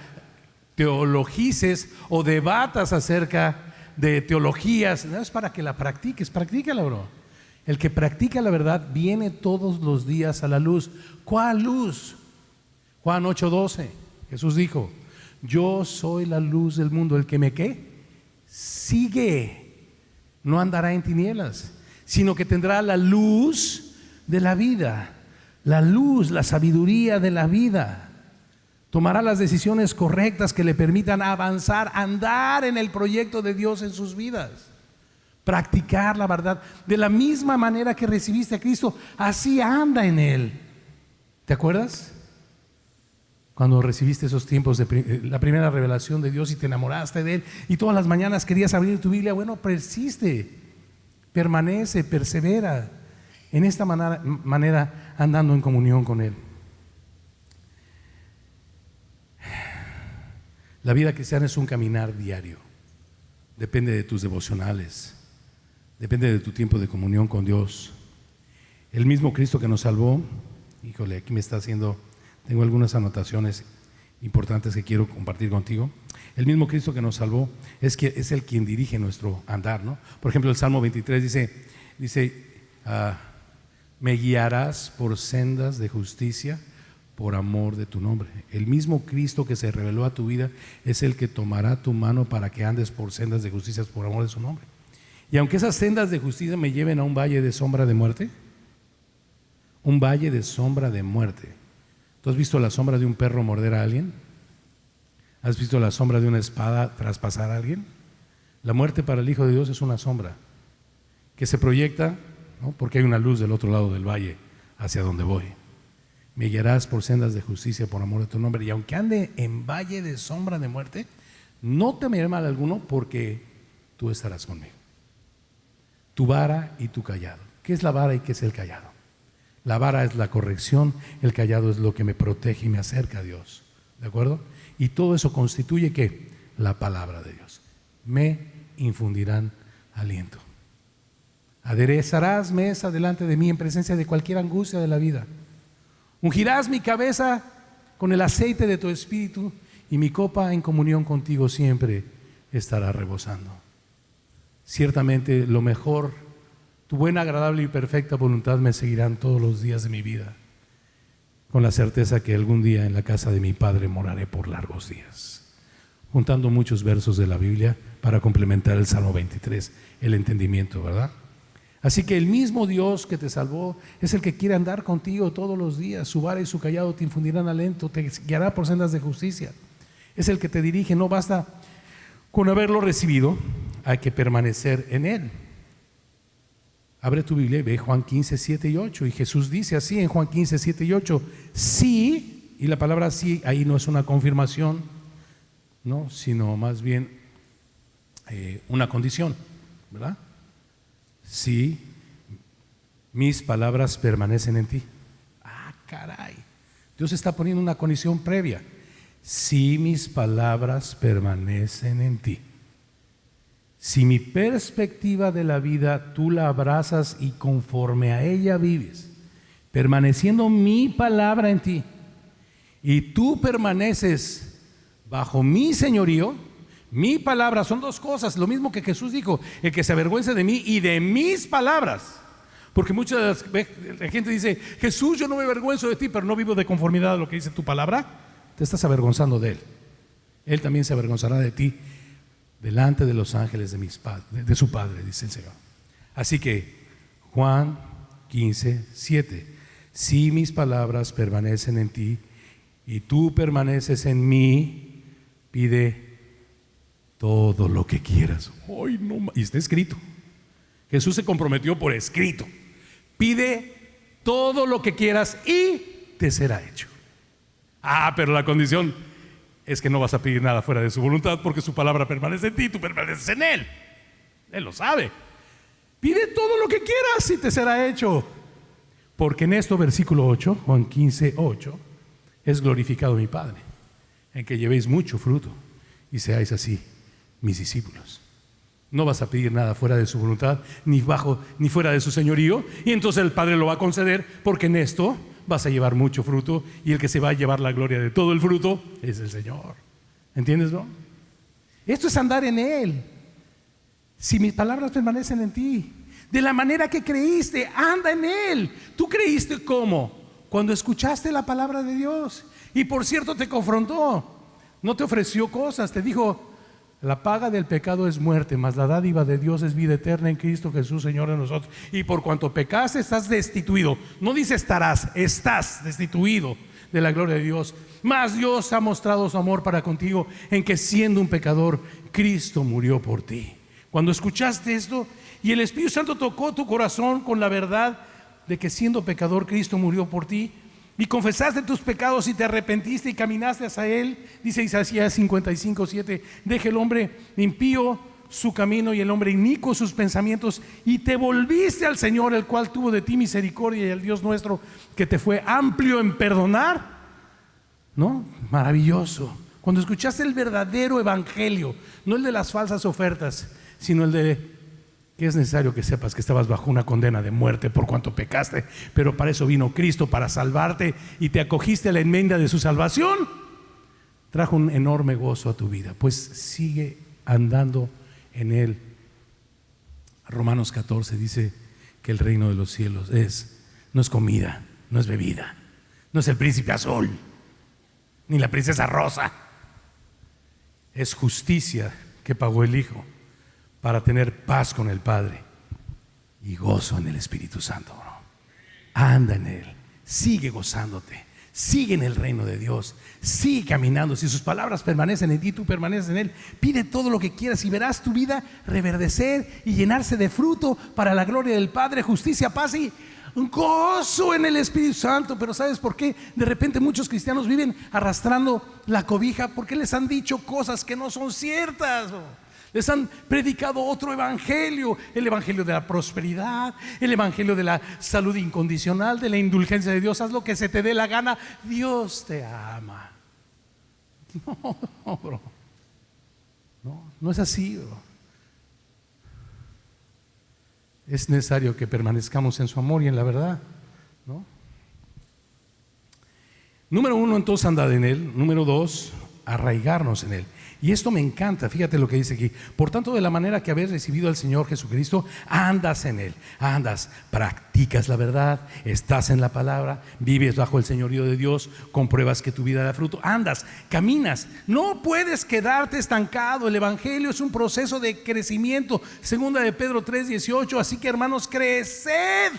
teologices o debatas acerca de teologías, no, es para que la practiques. Practícala, bro. El que practica la verdad viene todos los días a la luz. ¿Cuál luz? Juan 8:12, Jesús dijo: yo soy la luz del mundo, el que me ¿qué? Sigue, no andará en tinieblas, sino que tendrá la luz de la vida, la luz, la sabiduría de la vida. Tomará las decisiones correctas que le permitan avanzar, andar en el proyecto de Dios en sus vidas. Practicar la verdad. De la misma manera que recibiste a Cristo, así anda en Él. ¿Te acuerdas? Cuando recibiste esos tiempos de la primera revelación de Dios y te enamoraste de Él y todas las mañanas querías abrir tu Biblia. Bueno, persiste, permanece, persevera en esta manera andando en comunión con Él. La vida cristiana es un caminar diario. Depende de tus devocionales, depende de tu tiempo de comunión con Dios. El mismo Cristo que nos salvó, híjole, aquí me está haciendo, tengo algunas anotaciones importantes que quiero compartir contigo. El mismo Cristo que nos salvó es el quien dirige nuestro andar, ¿no? Por ejemplo, el Salmo 23 dice me guiarás por sendas de justicia por amor de tu nombre. El mismo Cristo que se reveló a tu vida es el que tomará tu mano para que andes por sendas de justicia por amor de su nombre. Y aunque esas sendas de justicia me lleven a un valle de sombra de muerte, un valle de sombra de muerte. ¿Tú has visto la sombra de un perro morder a alguien? ¿Has visto la sombra de una espada traspasar a alguien? La muerte para el Hijo de Dios es una sombra que se proyecta, ¿no? Porque hay una luz del otro lado del valle hacia donde voy. Me guiarás por sendas de justicia por amor de tu nombre. Y aunque ande en valle de sombra de muerte, no temeré mal alguno, porque tú estarás conmigo. Tu vara y tu callado. ¿Qué es la vara y qué es el callado? La vara es la corrección, el callado es lo que me protege y me acerca a Dios. ¿De acuerdo? Y todo eso constituye ¿qué? La palabra de Dios. Me infundirán aliento. Aderezarás mesa delante de mí en presencia de cualquier angustia de la vida. Ungirás mi cabeza con el aceite de tu espíritu, y mi copa en comunión contigo siempre estará rebosando. Ciertamente lo mejor, tu buena, agradable y perfecta voluntad me seguirán todos los días de mi vida, con la certeza que algún día en la casa de mi Padre moraré por largos días. Juntando muchos versos de la Biblia para complementar el Salmo 23, el entendimiento, ¿verdad? Así que el mismo Dios que te salvó es el que quiere andar contigo todos los días. Su vara y su callado te infundirán aliento, te guiará por sendas de justicia. Es el que te dirige. No basta con haberlo recibido, hay que permanecer en Él. Abre tu Biblia y ve Juan 15, 7 y 8. Y Jesús dice así en Juan 15, 7 y 8: sí, y la palabra sí ahí no es una confirmación, no, sino más bien una condición, ¿verdad? Si mis palabras permanecen en ti. Ah, caray. Dios está poniendo una condición previa. Si mis palabras permanecen en ti. Si mi perspectiva de la vida tú la abrazas y conforme a ella vives, permaneciendo mi palabra en ti, y tú permaneces bajo mi señorío. Mi palabra son dos cosas, lo mismo que Jesús dijo: el que se avergüence de mí y de mis palabras. Porque mucha gente dice: Jesús, yo no me avergüenzo de ti, pero no vivo de conformidad a lo que dice tu palabra. Te estás avergonzando de Él. Él también se avergonzará de ti delante de los ángeles de su Padre, dice el Señor. Así que Juan 15, 7: si mis palabras permanecen en ti y tú permaneces en mí, pide todo lo que quieras. Ay, no, y está escrito. Jesús se comprometió por escrito: pide todo lo que quieras y te será hecho. Pero la condición: es que no vas a pedir nada fuera de su voluntad, porque su palabra permanece en ti, tú permaneces en Él. Él lo sabe. Pide todo lo que quieras y te será hecho. Porque en esto, versículo 8, Juan 15, 8, es glorificado mi Padre, en que llevéis mucho fruto y seáis así mis discípulos. No vas a pedir nada fuera de su voluntad, ni fuera de su señorío, y entonces el Padre lo va a conceder, porque en esto vas a llevar mucho fruto, y el que se va a llevar la gloria de todo el fruto es el Señor. ¿Entiendes, no? Esto es andar en Él. Si mis palabras permanecen en ti, de la manera que creíste, anda en Él. ¿Tú creíste cómo? Cuando escuchaste la palabra de Dios, y por cierto te confrontó, no te ofreció cosas, te dijo: la paga del pecado es muerte, mas la dádiva de Dios es vida eterna en Cristo Jesús, Señor de nosotros. Y por cuanto pecaste, estás destituido. No dice estarás, estás destituido de la gloria de Dios. Mas Dios ha mostrado su amor para contigo, en que siendo un pecador, Cristo murió por ti. Cuando escuchaste esto y el Espíritu Santo tocó tu corazón con la verdad de que siendo pecador, Cristo murió por ti, y confesaste tus pecados y te arrepentiste y caminaste hacia Él, dice Isaías 55:7, deje el hombre impío su camino y el hombre inicuo sus pensamientos, y te volviste al Señor, el cual tuvo de ti misericordia, y al Dios nuestro, que te fue amplio en perdonar. ¿No? Maravilloso. Cuando escuchaste el verdadero evangelio, no el de las falsas ofertas, sino el de que es necesario que sepas que estabas bajo una condena de muerte por cuanto pecaste, pero para eso vino Cristo, para salvarte, y te acogiste a la enmienda de su salvación, trajo un enorme gozo a tu vida. Pues sigue andando en Él. Romanos 14 dice que el reino de los cielos no es comida, no es bebida, no es el príncipe azul, ni la princesa rosa. Es justicia que pagó el Hijo para tener paz con el Padre y gozo en el Espíritu Santo, bro. Anda en Él, sigue gozándote, sigue en el reino de Dios, sigue caminando. Si sus palabras permanecen en ti, tú permaneces en Él. Pide todo lo que quieras y verás tu vida reverdecer y llenarse de fruto para la gloria del Padre, justicia, paz y gozo en el Espíritu Santo. Pero ¿sabes por qué? De repente muchos cristianos viven arrastrando la cobija porque les han dicho cosas que no son ciertas, bro. Les han predicado otro evangelio, el evangelio de la prosperidad, el evangelio de la salud incondicional, de la indulgencia de Dios. Haz lo que se te dé la gana, Dios te ama. No, bro. No es así, bro. Es necesario que permanezcamos en su amor y en la verdad, ¿no? Número 1, entonces andad en Él. Número 2, arraigarnos en Él. Y esto me encanta, fíjate lo que dice aquí. Por tanto, de la manera que habéis recibido al Señor Jesucristo, andas en Él, practicas la verdad, estás en la palabra, vives bajo el señorío de Dios, compruebas que tu vida da fruto, andas, caminas. No puedes quedarte estancado. El evangelio es un proceso de crecimiento. Segunda de Pedro 3:18, así que hermanos, creced.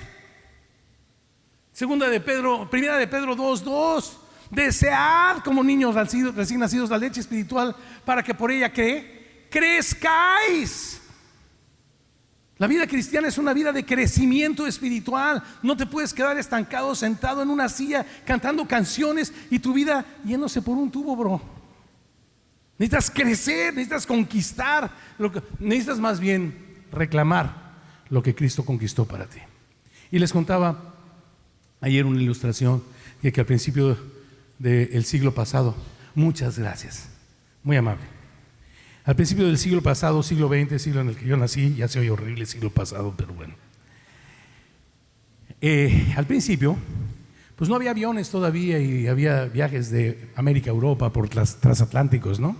Primera de Pedro 2:2. Desead como niños recién nacidos la leche espiritual, para que por ella crezcáis. La vida cristiana es una vida de crecimiento espiritual. No te puedes quedar estancado, sentado en una silla, cantando canciones y tu vida yéndose por un tubo, bro. Necesitas crecer, necesitas conquistar, necesitas más bien reclamar lo que Cristo conquistó para ti. Y les contaba ayer una ilustración de que al principio del siglo pasado, muchas gracias, muy amable. Al principio del siglo pasado, siglo XX, siglo en el que yo nací, ya se oye horrible siglo pasado, pero bueno. Al principio, pues no había aviones todavía y había viajes de América a Europa por transatlánticos, ¿no?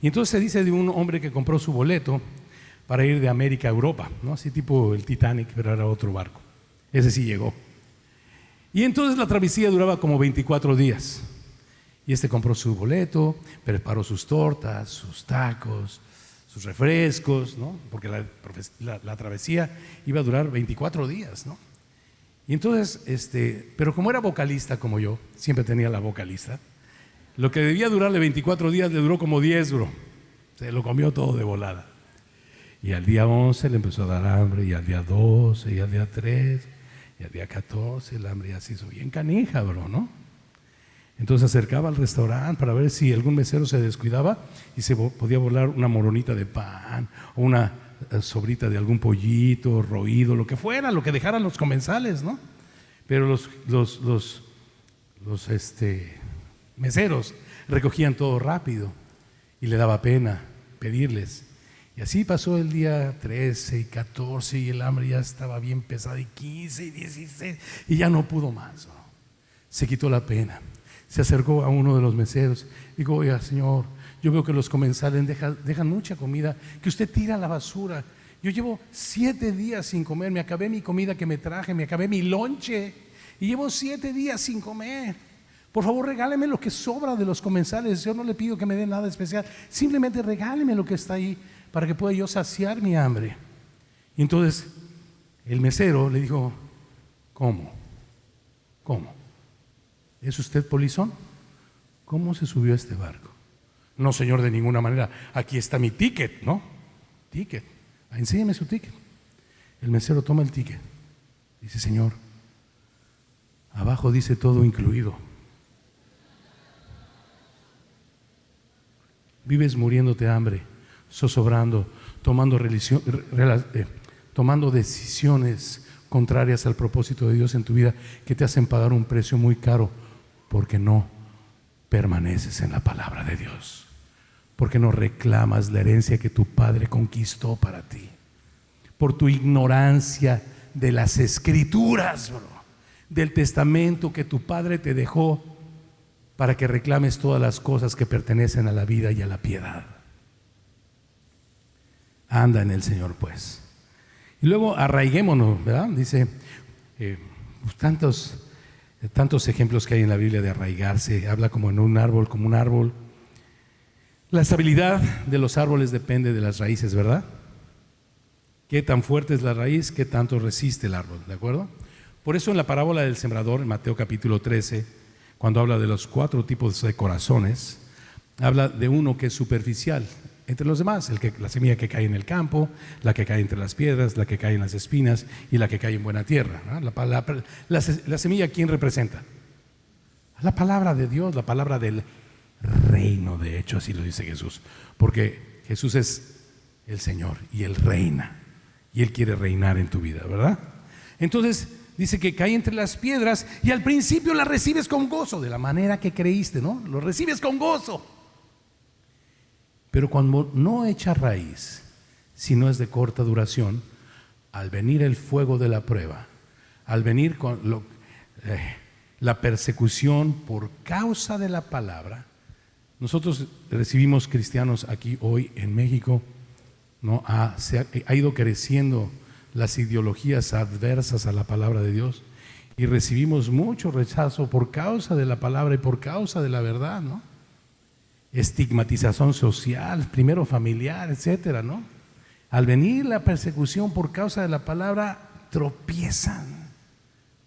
Y entonces se dice de un hombre que compró su boleto para ir de América a Europa, ¿no? Así tipo el Titanic, pero era otro barco. Ese sí llegó. Y entonces la travesía duraba como 24 días. Y compró su boleto, preparó sus tortas, sus tacos, sus refrescos, ¿no? Porque la travesía iba a durar 24 días, ¿no? Y entonces, pero como era vocalista como yo, siempre tenía la vocalista, lo que debía durarle 24 días le duró como 10, bro. Se lo comió todo de volada. Y al día 11 le empezó a dar hambre, y al día 12, y al día 3... y al día 14 el hambre ya se hizo bien canija, bro, ¿no? Entonces acercaba al restaurante para ver si algún mesero se descuidaba y se podía volar una moronita de pan o una sobrita de algún pollito, roído, lo que fuera, lo que dejaran los comensales, ¿no? Pero los meseros recogían todo rápido y le daba pena pedirles. Y así pasó el día 13 y 14 y el hambre ya estaba bien pesada, y 15 y 16 y ya no pudo más, ¿no? Se quitó la pena. Se acercó a uno de los meseros. Dijo: oiga, señor, yo veo que los comensales dejan mucha comida que usted tira a la basura. Yo llevo 7 días sin comer, me acabé mi comida que me traje, me acabé mi lonche y llevo 7 días sin comer. Por favor, regáleme lo que sobra de los comensales. Yo no le pido que me dé nada especial, simplemente regáleme lo que está ahí para que pueda yo saciar mi hambre. Y entonces el mesero le dijo: ¿cómo? ¿Es usted polizón? ¿Cómo se subió a este barco? No, señor, de ninguna manera. Aquí está mi ticket, ¿no? Ticket. Enséñame su ticket. El mesero toma el ticket. Dice: señor, abajo dice todo incluido. Vives muriéndote de hambre, zozobrando, tomando decisiones contrarias al propósito de Dios en tu vida, que te hacen pagar un precio muy caro, porque no permaneces en la palabra de Dios, porque no reclamas la herencia que tu padre conquistó para ti, por tu ignorancia de las escrituras, bro, del testamento que tu padre te dejó, para que reclames todas las cosas que pertenecen a la vida y a la piedad. Anda en el Señor, pues. Y luego arraiguémonos, ¿verdad? Dice, tantos ejemplos que hay en la Biblia de arraigarse. Habla como en un árbol, como un árbol. La estabilidad de los árboles depende de las raíces, ¿verdad? Qué tan fuerte es la raíz, qué tanto resiste el árbol, ¿de acuerdo? Por eso en la parábola del sembrador, en Mateo capítulo 13, cuando habla de los 4 tipos de corazones, habla de uno que es superficial entre los demás, la semilla que cae en el campo, la que cae entre las piedras, la que cae en las espinas y la que cae en buena tierra, ¿no? La semilla, ¿quién representa? La palabra de Dios, la palabra del reino, de hecho, así lo dice Jesús, porque Jesús es el Señor y Él reina, y Él quiere reinar en tu vida, ¿verdad? Entonces dice que cae entre las piedras y al principio la recibes con gozo, de la manera que creíste, ¿no? Lo recibes con gozo. Pero cuando no echa raíz, si no es de corta duración, al venir el fuego de la prueba, al venir con la persecución por causa de la palabra, nosotros recibimos cristianos aquí hoy en México, ¿no? Ha ido creciendo las ideologías adversas a la palabra de Dios y recibimos mucho rechazo por causa de la palabra y por causa de la verdad, ¿no? Estigmatización social, primero familiar, etcétera, ¿no? Al venir la persecución por causa de la palabra, tropiezan,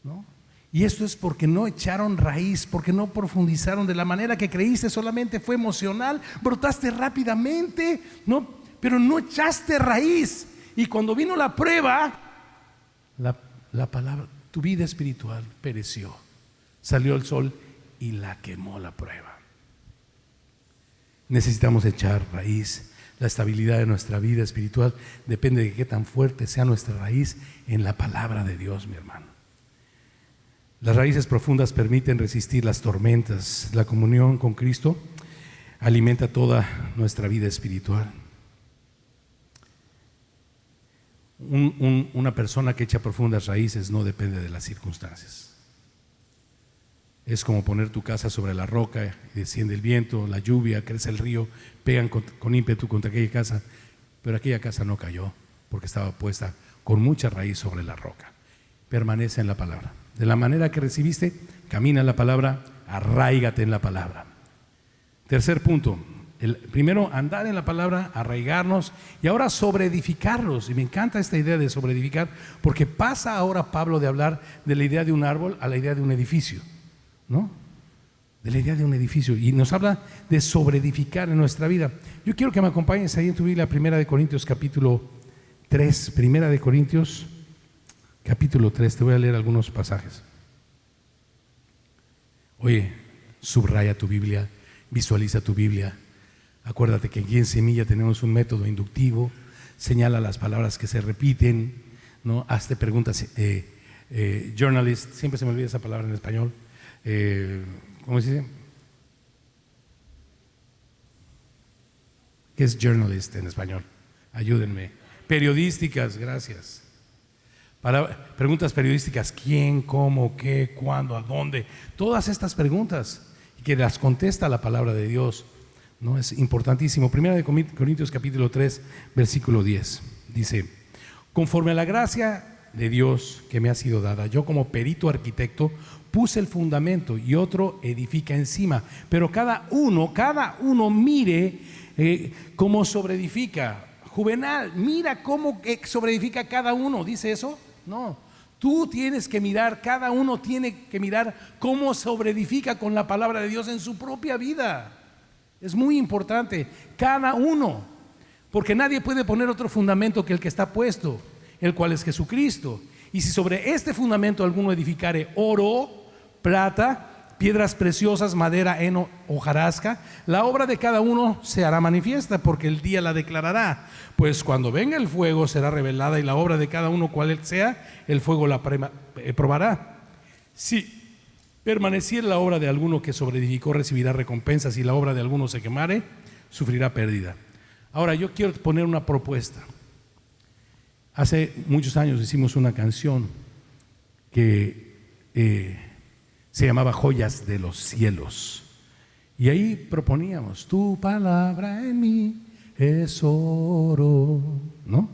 ¿no? Y esto es porque no echaron raíz, porque no profundizaron de la manera que creíste, solamente fue emocional, brotaste rápidamente, ¿no? Pero no echaste raíz. Y cuando vino la prueba, la palabra, tu vida espiritual pereció. Salió el sol y la quemó la prueba. Necesitamos echar raíz. La estabilidad de nuestra vida espiritual depende de qué tan fuerte sea nuestra raíz en la palabra de Dios, mi hermano. Las raíces profundas permiten resistir las tormentas. La comunión con Cristo alimenta toda nuestra vida espiritual. Una persona que echa profundas raíces no depende de las circunstancias. Es como poner tu casa sobre la roca y desciende el viento, la lluvia, crece el río, pegan con ímpetu contra aquella casa, pero aquella casa no cayó porque estaba puesta con mucha raíz sobre la roca. Permanece en la palabra. De la manera que recibiste, camina en la palabra, arráigate en la palabra. Tercer punto. Primero, andar en la palabra, arraigarnos y ahora sobreedificarnos. Y me encanta esta idea de sobreedificar, porque pasa ahora Pablo de hablar de la idea de un árbol a la idea de un edificio, ¿no? De la idea de un edificio, y nos habla de sobreedificar en nuestra vida. Yo quiero que me acompañes ahí en tu Biblia, 1 Corintios capítulo 3. 1 Corintios capítulo 3, te voy a leer algunos pasajes. Oye, subraya tu Biblia, visualiza tu Biblia. Acuérdate que aquí en Semilla tenemos un método inductivo, señala las palabras que se repiten, ¿no? Hazte preguntas, journalist, siempre se me olvida esa palabra en español, ¿cómo se dice? ¿Qué es journalist en español? Ayúdenme. Periodísticas, gracias. Preguntas periodísticas: ¿quién, cómo, qué, cuándo, a dónde? Todas estas preguntas, y que las contesta la palabra de Dios, ¿no? Es importantísimo. Primera de Corintios capítulo 3, versículo 10. Dice: conforme a la gracia de Dios que me ha sido dada, yo como perito arquitecto puse el fundamento y otro edifica encima, pero cada uno mire cómo sobreedifica. Juvenal, mira cómo sobreedifica cada uno. ¿Dice eso? No, tú tienes que mirar, cada uno tiene que mirar cómo sobreedifica con la palabra de Dios en su propia vida. Es muy importante, cada uno, porque nadie puede poner otro fundamento que el que está puesto, el cual es Jesucristo. Y si sobre este fundamento alguno edificare oro, plata, piedras preciosas, madera, heno, hojarasca, la obra de cada uno se hará manifiesta, porque el día la declarará. Pues cuando venga el fuego será revelada, y la obra de cada uno, cual sea, el fuego la probará. Si permaneciera la obra de alguno que sobreedificó, recibirá recompensa. Si la obra de alguno se quemare, sufrirá pérdida. Ahora yo quiero poner una propuesta. Hace muchos años hicimos una canción que se llamaba Joyas de los Cielos, y ahí proponíamos: tu palabra en mí es oro, ¿no?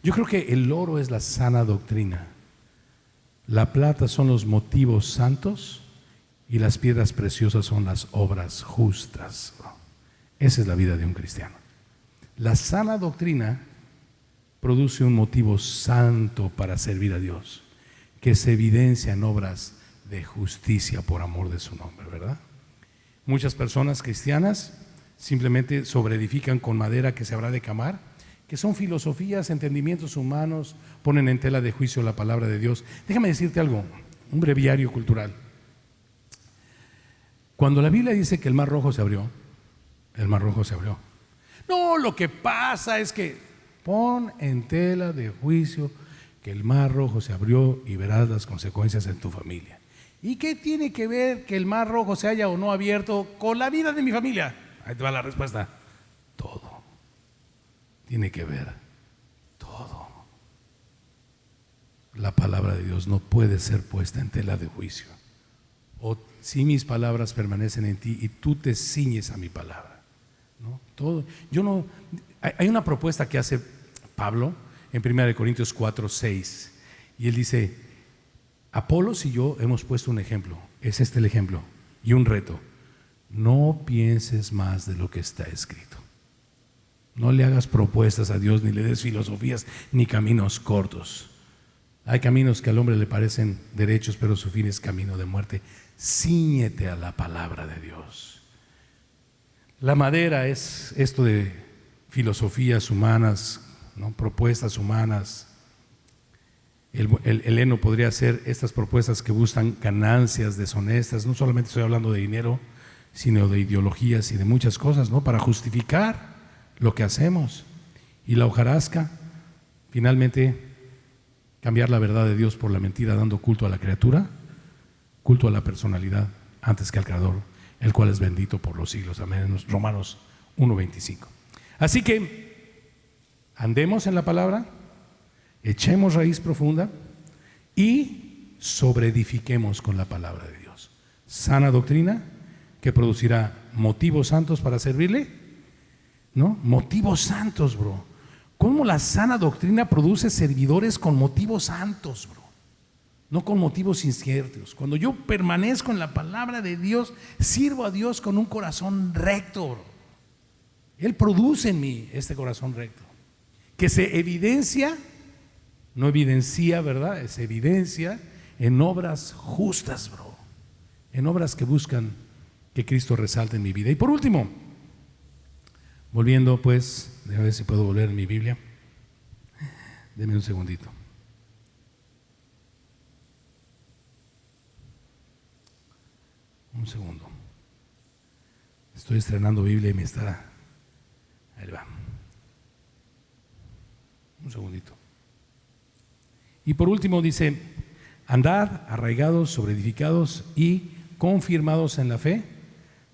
Yo creo que el oro es la sana doctrina, la plata son los motivos santos, y las piedras preciosas son las obras justas. Esa es la vida de un cristiano. La sana doctrina produce un motivo santo para servir a Dios, que se evidencia en obras de justicia por amor de su nombre, ¿verdad? Muchas personas cristianas simplemente sobreedifican con madera que se habrá de quemar, que son filosofías, entendimientos humanos, ponen en tela de juicio la palabra de Dios. Déjame decirte algo, un breviario cultural. Cuando la Biblia dice que el mar rojo se abrió, el mar rojo se abrió. No, lo que pasa es que pon en tela de juicio que el mar rojo se abrió y verás las consecuencias en tu familia. ¿Y qué tiene que ver que el mar rojo se haya o no abierto con la vida de mi familia? Ahí te va la respuesta: todo. Tiene que ver todo. La palabra de Dios no puede ser puesta en tela de juicio. O si mis palabras permanecen en ti y tú te ciñes a mi palabra, ¿no? Todo. Hay una propuesta que hace Pablo en 1 Corintios 4, 6, y él dice: Apolos y yo hemos puesto un ejemplo, es este el ejemplo, y un reto: no pienses más de lo que está escrito. No le hagas propuestas a Dios, ni le des filosofías, ni caminos cortos. Hay caminos que al hombre le parecen derechos, pero su fin es camino de muerte. Cíñete a la palabra de Dios. La madera es esto de filosofías humanas, ¿no? Propuestas humanas. El heno podría ser estas propuestas que buscan ganancias deshonestas. No solamente estoy hablando de dinero, sino de ideologías y de muchas cosas, ¿no? Para justificar lo que hacemos. Y la hojarasca, finalmente, cambiar la verdad de Dios por la mentira, dando culto a la criatura, culto a la personalidad antes que al Creador, el cual es bendito por los siglos. Amén. Romanos 1:25. Así que andemos en la palabra, echemos raíz profunda y sobreedifiquemos con la palabra de Dios. Sana doctrina que producirá motivos santos para servirle, ¿no? Motivos santos, bro. ¿Cómo la sana doctrina produce servidores con motivos santos, bro? No con motivos inciertos. Cuando yo permanezco en la palabra de Dios, sirvo a Dios con un corazón recto, bro. Él produce en mí este corazón recto, que se evidencia, no evidencia, ¿verdad? Se evidencia en obras justas, bro. En obras que buscan que Cristo resalte en mi vida. Y por último, volviendo pues, déjame ver si puedo volver en mi Biblia. Deme un segundito. Un segundo. Estoy estrenando Biblia y me está... Ahí va. Un segundito. Y por último dice: andad arraigados, sobreedificados y confirmados en la fe,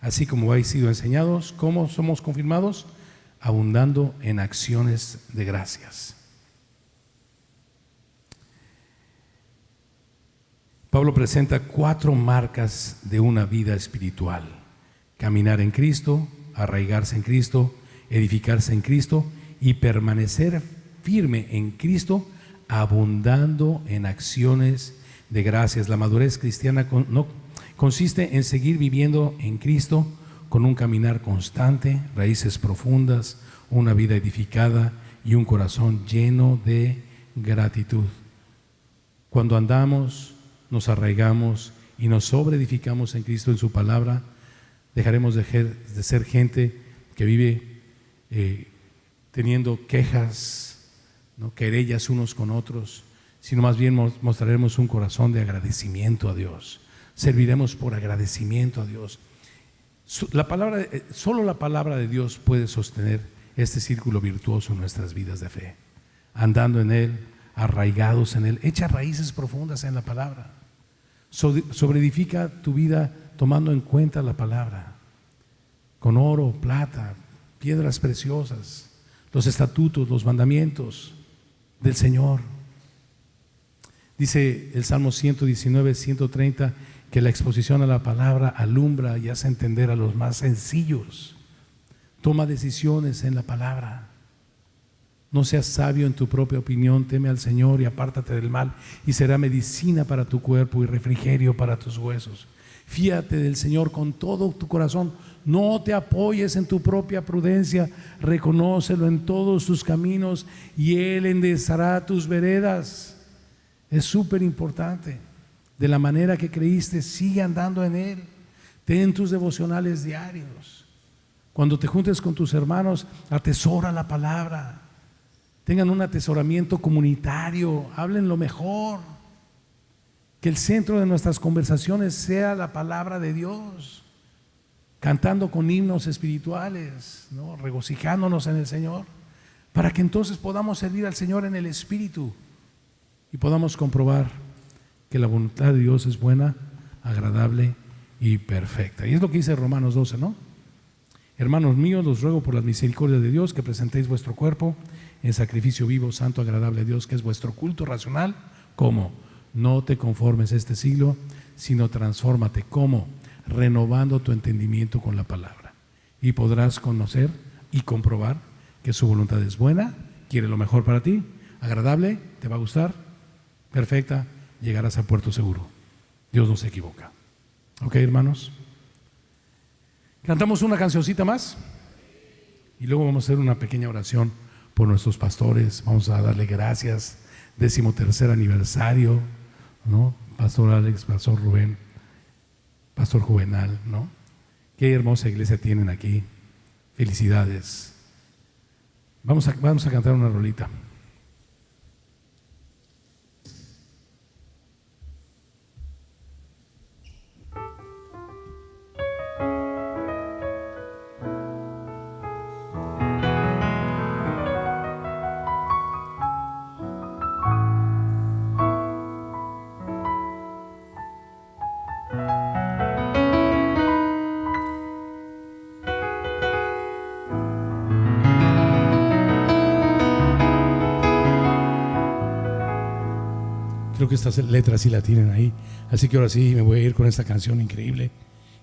así como habéis sido enseñados. ¿Cómo somos confirmados? Abundando en acciones de gracias. Pablo presenta 4 marcas de una vida espiritual: caminar en Cristo, arraigarse en Cristo, edificarse en Cristo y permanecer firme en Cristo, abundando en acciones de gracias. La madurez cristiana no consiste en seguir viviendo en Cristo con un caminar constante, raíces profundas, una vida edificada y un corazón lleno de gratitud. Cuando andamos, nos arraigamos y nos sobreedificamos en Cristo, en su palabra, dejaremos de ser gente que vive teniendo quejas, ¿no?, querellas unos con otros, sino más bien mostraremos un corazón de agradecimiento a Dios. Serviremos por agradecimiento a Dios. Solo la palabra de Dios puede sostener este círculo virtuoso en nuestras vidas de fe. Andando en Él, arraigados en Él, echa raíces profundas en la palabra. Sobreedifica tu vida tomando en cuenta la palabra, con oro, plata, piedras preciosas, los estatutos, los mandamientos del Señor. Dice el Salmo 119, 130, que la exposición a la palabra alumbra y hace entender a los más sencillos. Toma decisiones en la palabra. No seas sabio en tu propia opinión, teme al Señor y apártate del mal, y será medicina para tu cuerpo y refrigerio para tus huesos. Fíate del Señor con todo tu corazón, no te apoyes en tu propia prudencia, reconócelo en todos tus caminos y Él enderezará tus veredas. Es súper importante. De la manera que creíste, sigue andando en Él. Ten tus devocionales diarios. Cuando te juntes con tus hermanos, atesora la palabra. Tengan un atesoramiento comunitario, hablen lo mejor. Que el centro de nuestras conversaciones sea la palabra de Dios, cantando con himnos espirituales, ¿no?, regocijándonos en el Señor, para que entonces podamos servir al Señor en el Espíritu y podamos comprobar que la voluntad de Dios es buena, agradable y perfecta. Y es lo que dice Romanos 12, ¿no? Hermanos míos, los ruego por las misericordias de Dios que presentéis vuestro cuerpo en sacrificio vivo, santo, agradable a Dios, que es vuestro culto racional. ¿Cómo? No te conformes a este siglo, sino transfórmate. ¿Cómo? Renovando tu entendimiento con la palabra. Y podrás conocer y comprobar que su voluntad es buena, quiere lo mejor para ti, agradable, te va a gustar, perfecta, llegarás a puerto seguro. Dios no se equivoca. ¿Ok, hermanos? Cantamos una cancioncita más y luego vamos a hacer una pequeña oración por nuestros pastores. Vamos a darle gracias. 13º aniversario, ¿no? Pastor Alex, Pastor Rubén, Pastor Juvenal, ¿no? Qué hermosa iglesia tienen aquí. Felicidades. Vamos a cantar una rolita. Creo que estas letras sí la tienen ahí. Así que ahora sí me voy a ir con esta canción increíble.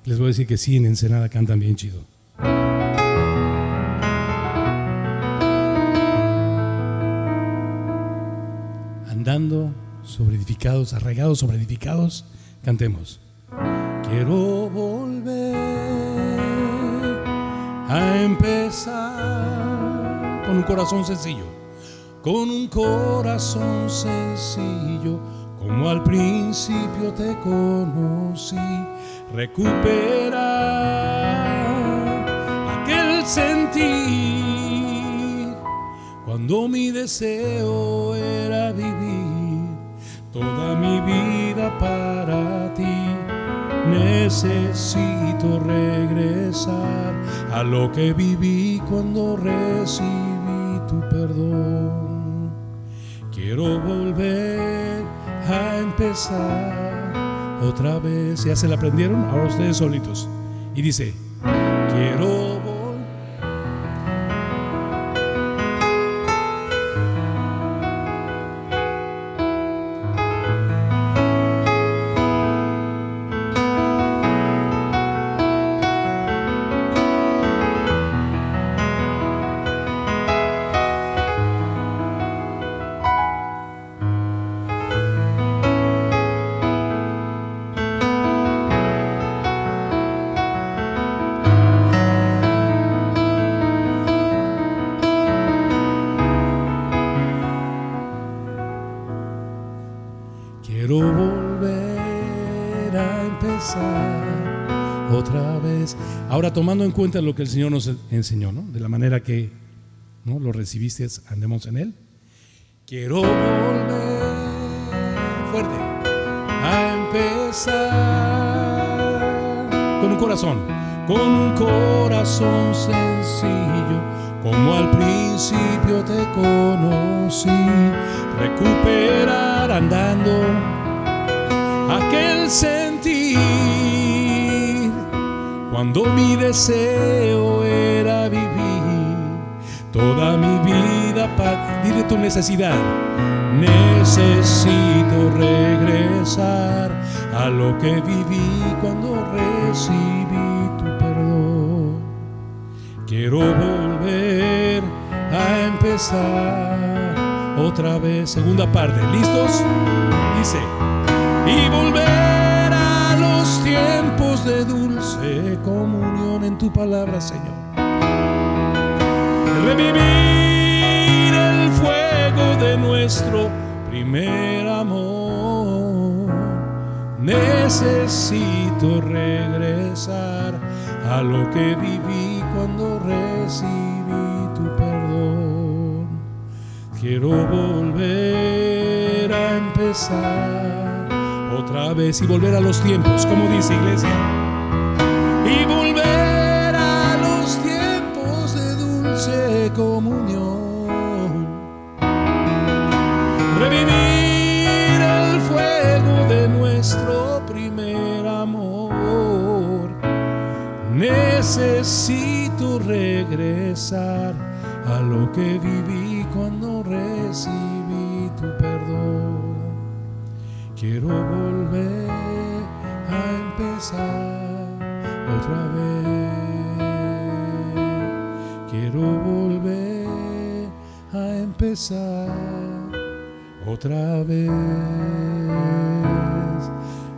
Les voy a decir que sí, en Ensenada cantan bien chido. Andando sobreedificados, arraigados, sobreedificados, cantemos. Quiero volver a empezar con un corazón sencillo. Con un corazón sencillo, como al principio te conocí, recuperar aquel sentir, cuando mi deseo era vivir toda mi vida para ti. Necesito regresar a lo que viví cuando recibí tu perdón. Quiero volver a empezar otra vez. ¿Ya se la aprendieron? Ahora ustedes solitos. Y dice, quiero volver. Quiero volver a empezar otra vez. Ahora, tomando en cuenta lo que el Señor nos enseñó, ¿no? De la manera que, ¿no?, lo recibiste, andemos en Él. Quiero volver fuerte a empezar con un corazón sencillo, como al principio te conocí. Recuperar andando aquel sentir, cuando mi deseo era vivir toda mi vida para... Dile tu necesidad. Necesito regresar a lo que viví cuando recibí tu perdón. Quiero volver a empezar otra vez. Segunda parte, ¿listos? Dice, y volver a los tiempos de dulce comunión en tu palabra, Señor. Revivir el fuego de nuestro primer amor. Necesito regresar a lo que viví cuando recibí tu perdón. Quiero volver a empezar otra vez y volver a los tiempos, como dice iglesia, y volver a los tiempos de dulce comunión. Revivir el fuego de nuestro primer amor. Necesito regresar a lo que viví cuando recibí tu perdón. Quiero volver a empezar otra vez. Quiero volver a empezar otra vez.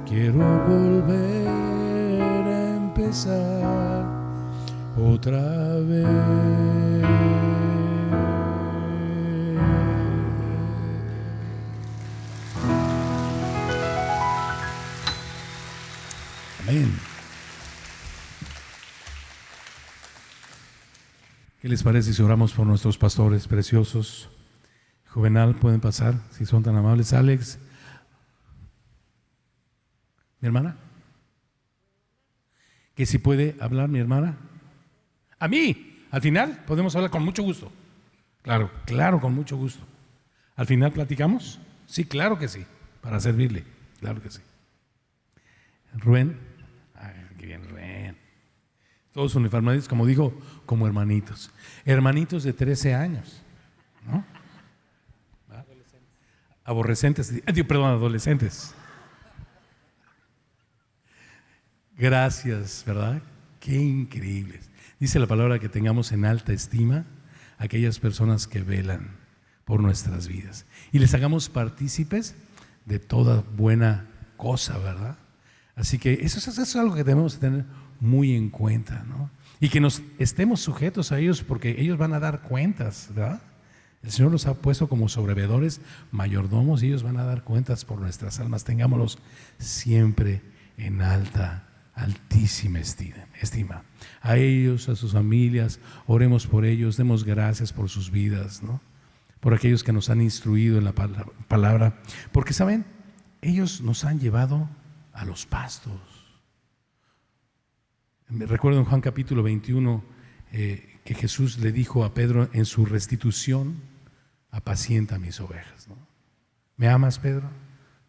Quiero volver a empezar otra vez. Amén. ¿Qué les parece si oramos por nuestros pastores preciosos? Juvenal, pueden pasar, si son tan amables. Alex, mi hermana, que si puede hablar mi hermana. A mí, al final podemos hablar con mucho gusto. Claro, claro, con mucho gusto. ¿Al final platicamos? Sí, claro que sí, para servirle, claro que sí. Rubén, qué bien, Rubén. Todos uniformados, como dijo, como hermanitos. Hermanitos de 13 años, ¿no? Adolescentes. Gracias, ¿verdad? Qué increíbles. Dice la palabra que tengamos en alta estima a aquellas personas que velan por nuestras vidas y les hagamos partícipes de toda buena cosa, ¿verdad? Así que eso es algo que debemos tener muy en cuenta, ¿no? Y que nos estemos sujetos a ellos, porque ellos van a dar cuentas, ¿verdad? El Señor los ha puesto como sobreveedores, mayordomos, y ellos van a dar cuentas por nuestras almas. Tengámoslos siempre en altísima estima. A ellos, a sus familias, oremos por ellos, demos gracias por sus vidas, ¿no? Por aquellos que nos han instruido en la palabra, porque saben, ellos nos han llevado a los pastos. Me recuerdo en Juan capítulo 21 que Jesús le dijo a Pedro en su restitución: apacienta mis ovejas, ¿no? ¿Me amas, Pedro?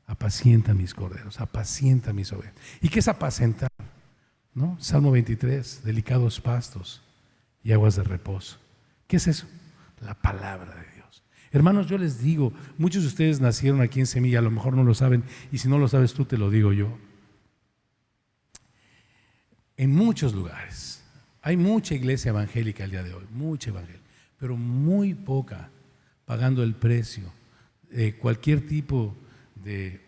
Apacienta mis corderos, apacienta mis ovejas. ¿Y qué es apacentar? ¿No? Salmo 23, delicados pastos y aguas de reposo. ¿Qué es eso? La palabra de Dios. Hermanos, yo les digo, muchos de ustedes nacieron aquí en Semilla, a lo mejor no lo saben, y si no lo sabes tú, te lo digo yo. En muchos lugares hay mucha iglesia evangélica el día de hoy, mucha evangélica, pero muy poca pagando el precio de cualquier tipo de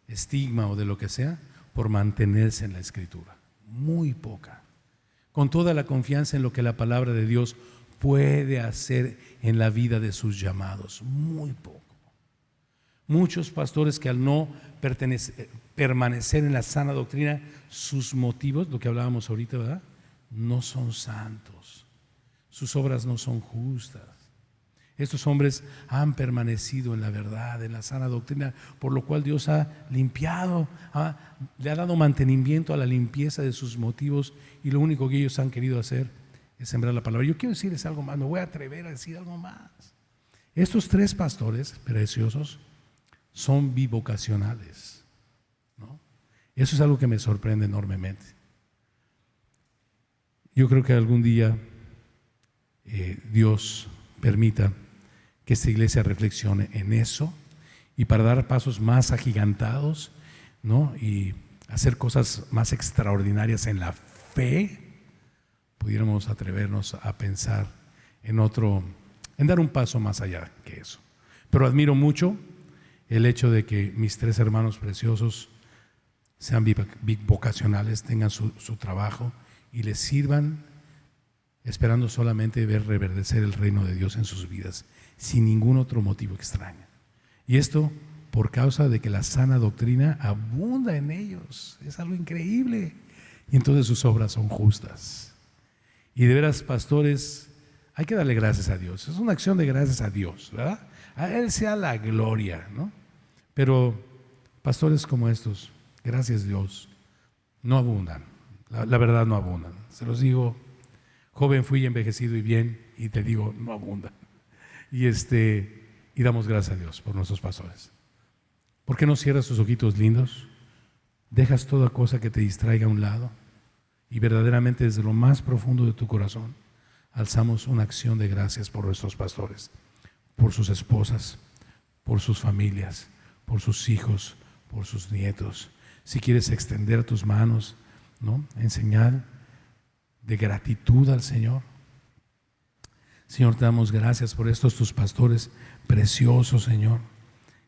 estigma o de lo que sea por mantenerse en la Escritura. Muy poca. Con toda la confianza en lo que la palabra de Dios puede hacer en la vida de sus llamados. Muy poco. Muchos pastores que al no permanecer en la sana doctrina, sus motivos, lo que hablábamos ahorita, ¿verdad?, no son santos. Sus obras no son justas. Estos hombres han permanecido en la verdad, en la sana doctrina, por lo cual Dios ha limpiado, le ha dado mantenimiento a la limpieza de sus motivos, y lo único que ellos han querido hacer es sembrar la palabra. Yo quiero decirles algo más, me voy a atrever a decir algo más. Estos 3 pastores preciosos son bivocacionales, ¿no? Eso es algo que me sorprende enormemente. Yo creo que algún día Dios permita que esta iglesia reflexione en eso, y para dar pasos más agigantados, ¿no?, y hacer cosas más extraordinarias en la fe, pudiéramos atrevernos a pensar en dar un paso más allá que eso. Pero admiro mucho el hecho de que mis 3 hermanos preciosos sean bivocacionales, tengan su trabajo y les sirvan, esperando solamente ver reverdecer el reino de Dios en sus vidas, sin ningún otro motivo extraño. Y esto por causa de que la sana doctrina abunda en ellos. Es algo increíble. Y entonces sus obras son justas. Y de veras, pastores, hay que darle gracias a Dios. Es una acción de gracias a Dios, ¿verdad? A Él sea la gloria, ¿no? Pero pastores como estos, gracias a Dios, no abundan. La verdad, no abundan. Se los digo, joven fui, envejecido y bien, y te digo, no abundan. Y damos gracias a Dios por nuestros pastores. ¿Por qué no cierras tus ojitos lindos? Dejas toda cosa que te distraiga a un lado, y verdaderamente desde lo más profundo de tu corazón alzamos una acción de gracias por nuestros pastores, por sus esposas, por sus familias, por sus hijos, por sus nietos. Si quieres extender tus manos, ¿no?, en señal de gratitud al Señor. Señor, te damos gracias por estos tus pastores preciosos, Señor.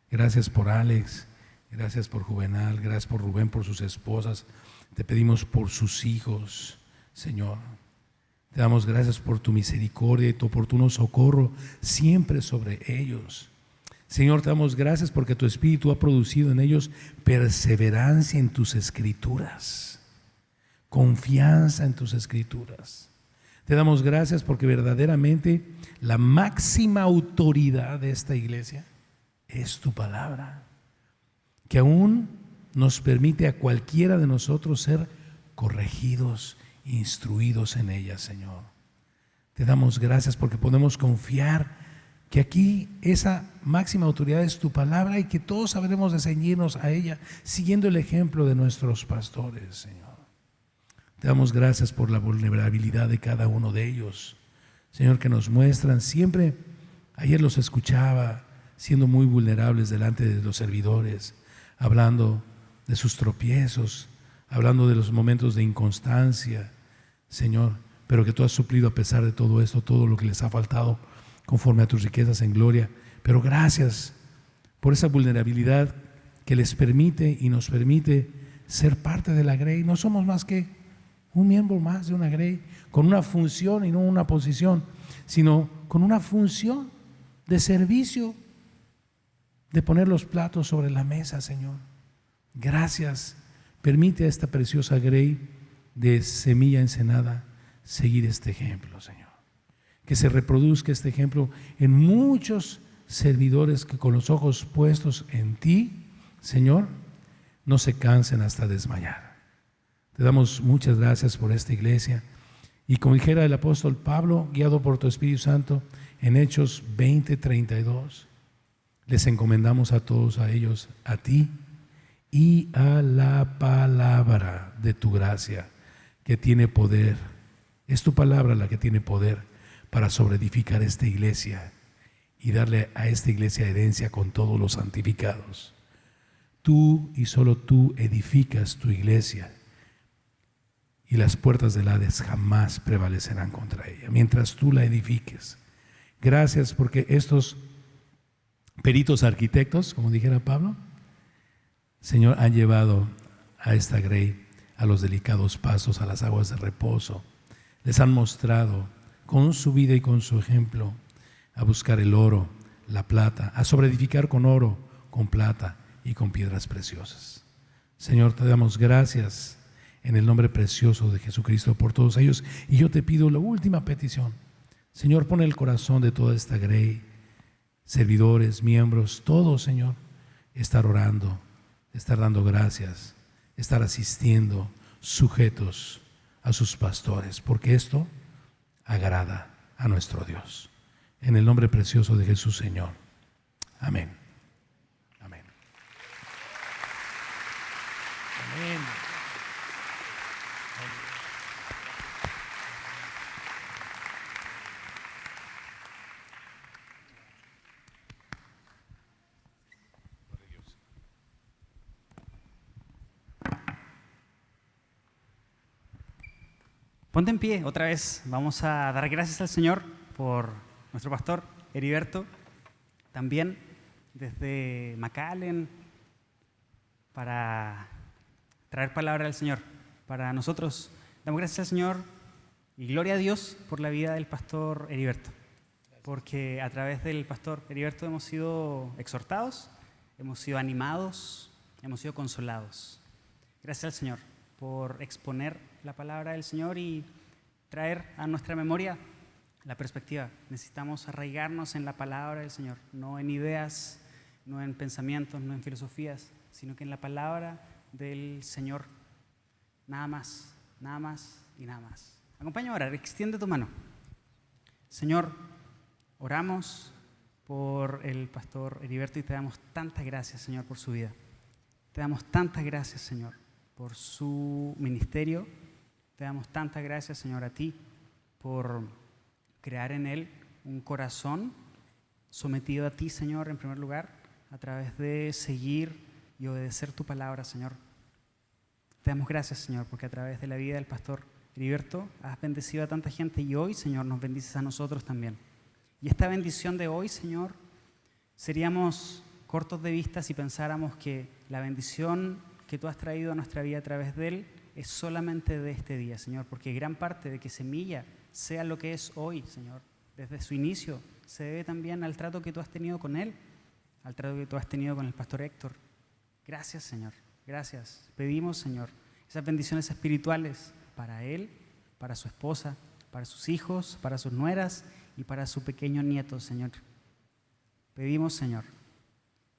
Gracias por Alex, gracias por Juvenal, gracias por Rubén, por sus esposas. Te pedimos por sus hijos, Señor. Te damos gracias por tu misericordia y tu oportuno socorro siempre sobre ellos. Señor, te damos gracias porque tu Espíritu ha producido en ellos perseverancia en tus Escrituras, confianza en tus Escrituras. Te damos gracias porque verdaderamente la máxima autoridad de esta iglesia es tu palabra, que aún nos permite a cualquiera de nosotros ser corregidos, instruidos en ella, Señor. Te damos gracias porque podemos confiar que aquí esa máxima autoridad es tu palabra, y que todos sabremos de ceñirnos a ella siguiendo el ejemplo de nuestros pastores, Señor. Te damos gracias por la vulnerabilidad de cada uno de ellos, Señor, que nos muestran siempre. Ayer los escuchaba siendo muy vulnerables delante de los servidores, hablando de sus tropiezos, hablando de los momentos de inconstancia, Señor, pero que tú has suplido a pesar de todo esto, todo lo que les ha faltado conforme a tus riquezas en gloria. Pero gracias por esa vulnerabilidad que les permite y nos permite ser parte de la Grey. No somos más que un miembro más de una Grey, con una función y no una posición, sino con una función de servicio, de poner los platos sobre la mesa, Señor. Gracias. Permite a esta preciosa Grey de Semilla Ensenada seguir este ejemplo, Señor. Que se reproduzca este ejemplo en muchos servidores que con los ojos puestos en ti, Señor, no se cansen hasta desmayar. Te damos muchas gracias por esta iglesia. Y como dijera el apóstol Pablo, guiado por tu Espíritu Santo, en Hechos 20:32, les encomendamos a todos a ellos, a ti y a la palabra de tu gracia, que tiene poder. Es tu palabra la que tiene poder para sobreedificar esta iglesia y darle a esta iglesia herencia con todos los santificados. Tú y solo tú edificas tu iglesia, y las puertas del Hades jamás prevalecerán contra ella, mientras tú la edifiques. Gracias porque estos peritos arquitectos, como dijera Pablo, Señor, han llevado a esta Grey a los delicados pasos, a las aguas de reposo. Les han mostrado con su vida y con su ejemplo a buscar el oro, la plata, a sobreedificar con oro, con plata y con piedras preciosas. Señor, te damos gracias en el nombre precioso de Jesucristo por todos ellos. Y yo te pido la última petición. Señor, pon el corazón de toda esta Grey, servidores, miembros, todos, Señor, estar orando, estar dando gracias, estar asistiendo, sujetos a sus pastores, porque esto agrada a nuestro Dios. En el nombre precioso de Jesús, Señor. Amén. Amén. Amén. Ponte en pie otra vez. Vamos a dar gracias al Señor por nuestro pastor Heriberto, también desde McAllen, para traer palabra del Señor. Para nosotros, damos gracias al Señor y gloria a Dios por la vida del pastor Heriberto, porque a través del pastor Heriberto hemos sido exhortados, hemos sido animados, hemos sido consolados. Gracias al Señor por exponer la palabra del Señor y traer a nuestra memoria la perspectiva. Necesitamos arraigarnos en la palabra del Señor, no en ideas, no en pensamientos, no en filosofías, sino que en la palabra del Señor. Nada más y nada más. Acompáñame a orar, extiende tu mano. Señor, oramos por el pastor Heriberto y te damos tantas gracias, Señor, por su vida. Te damos tantas gracias, Señor, por su ministerio. Te damos tantas gracias, Señor, a ti por crear en él un corazón sometido a ti, Señor, en primer lugar, a través de seguir y obedecer tu palabra, Señor. Te damos gracias, Señor, porque a través de la vida del pastor Heriberto has bendecido a tanta gente y hoy, Señor, nos bendices a nosotros también. Y esta bendición de hoy, Señor, seríamos cortos de vista si pensáramos que la bendición que tú has traído a nuestra vida a través de él es solamente de este día, Señor, porque gran parte de que Semilla sea lo que es hoy, Señor, desde su inicio, se debe también al trato que tú has tenido con él, al trato que tú has tenido con el pastor Héctor. Gracias, Señor, gracias. Pedimos, Señor, esas bendiciones espirituales para él, para su esposa, para sus hijos, para sus nueras y para su pequeño nieto, Señor. Pedimos, Señor,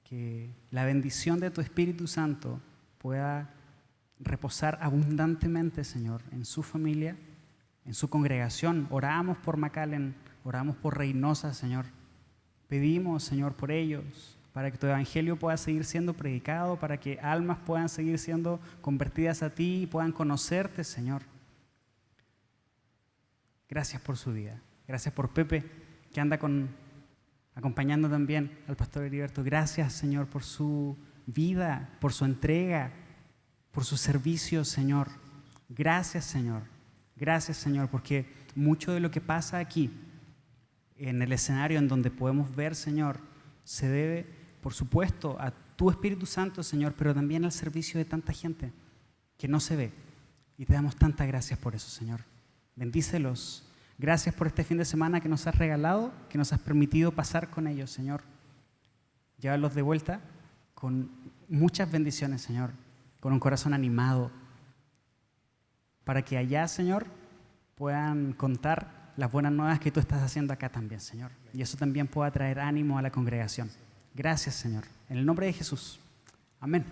que la bendición de tu Espíritu Santo pueda reposar abundantemente, Señor, en su familia, en su congregación. Oramos por McAllen, oramos por Reynosa, Señor. Pedimos, Señor, por ellos, para que tu evangelio pueda seguir siendo predicado, para que almas puedan seguir siendo convertidas a ti y puedan conocerte, Señor. Gracias por su vida. Gracias por Pepe, que anda acompañando también al pastor Heriberto. Gracias, Señor, por su vida, por su entrega, por su servicio, Señor. Gracias, Señor. Gracias, Señor, porque mucho de lo que pasa aquí, en el escenario en donde podemos ver, Señor, se debe, por supuesto, a tu Espíritu Santo, Señor, pero también al servicio de tanta gente que no se ve. Y te damos tantas gracias por eso, Señor. Bendícelos. Gracias por este fin de semana que nos has regalado, que nos has permitido pasar con ellos, Señor. Llévalos de vuelta con muchas bendiciones, Señor, con un corazón animado, para que allá, Señor, puedan contar las buenas nuevas que tú estás haciendo acá también, Señor. Y eso también pueda traer ánimo a la congregación. Gracias, Señor. En el nombre de Jesús. Amén.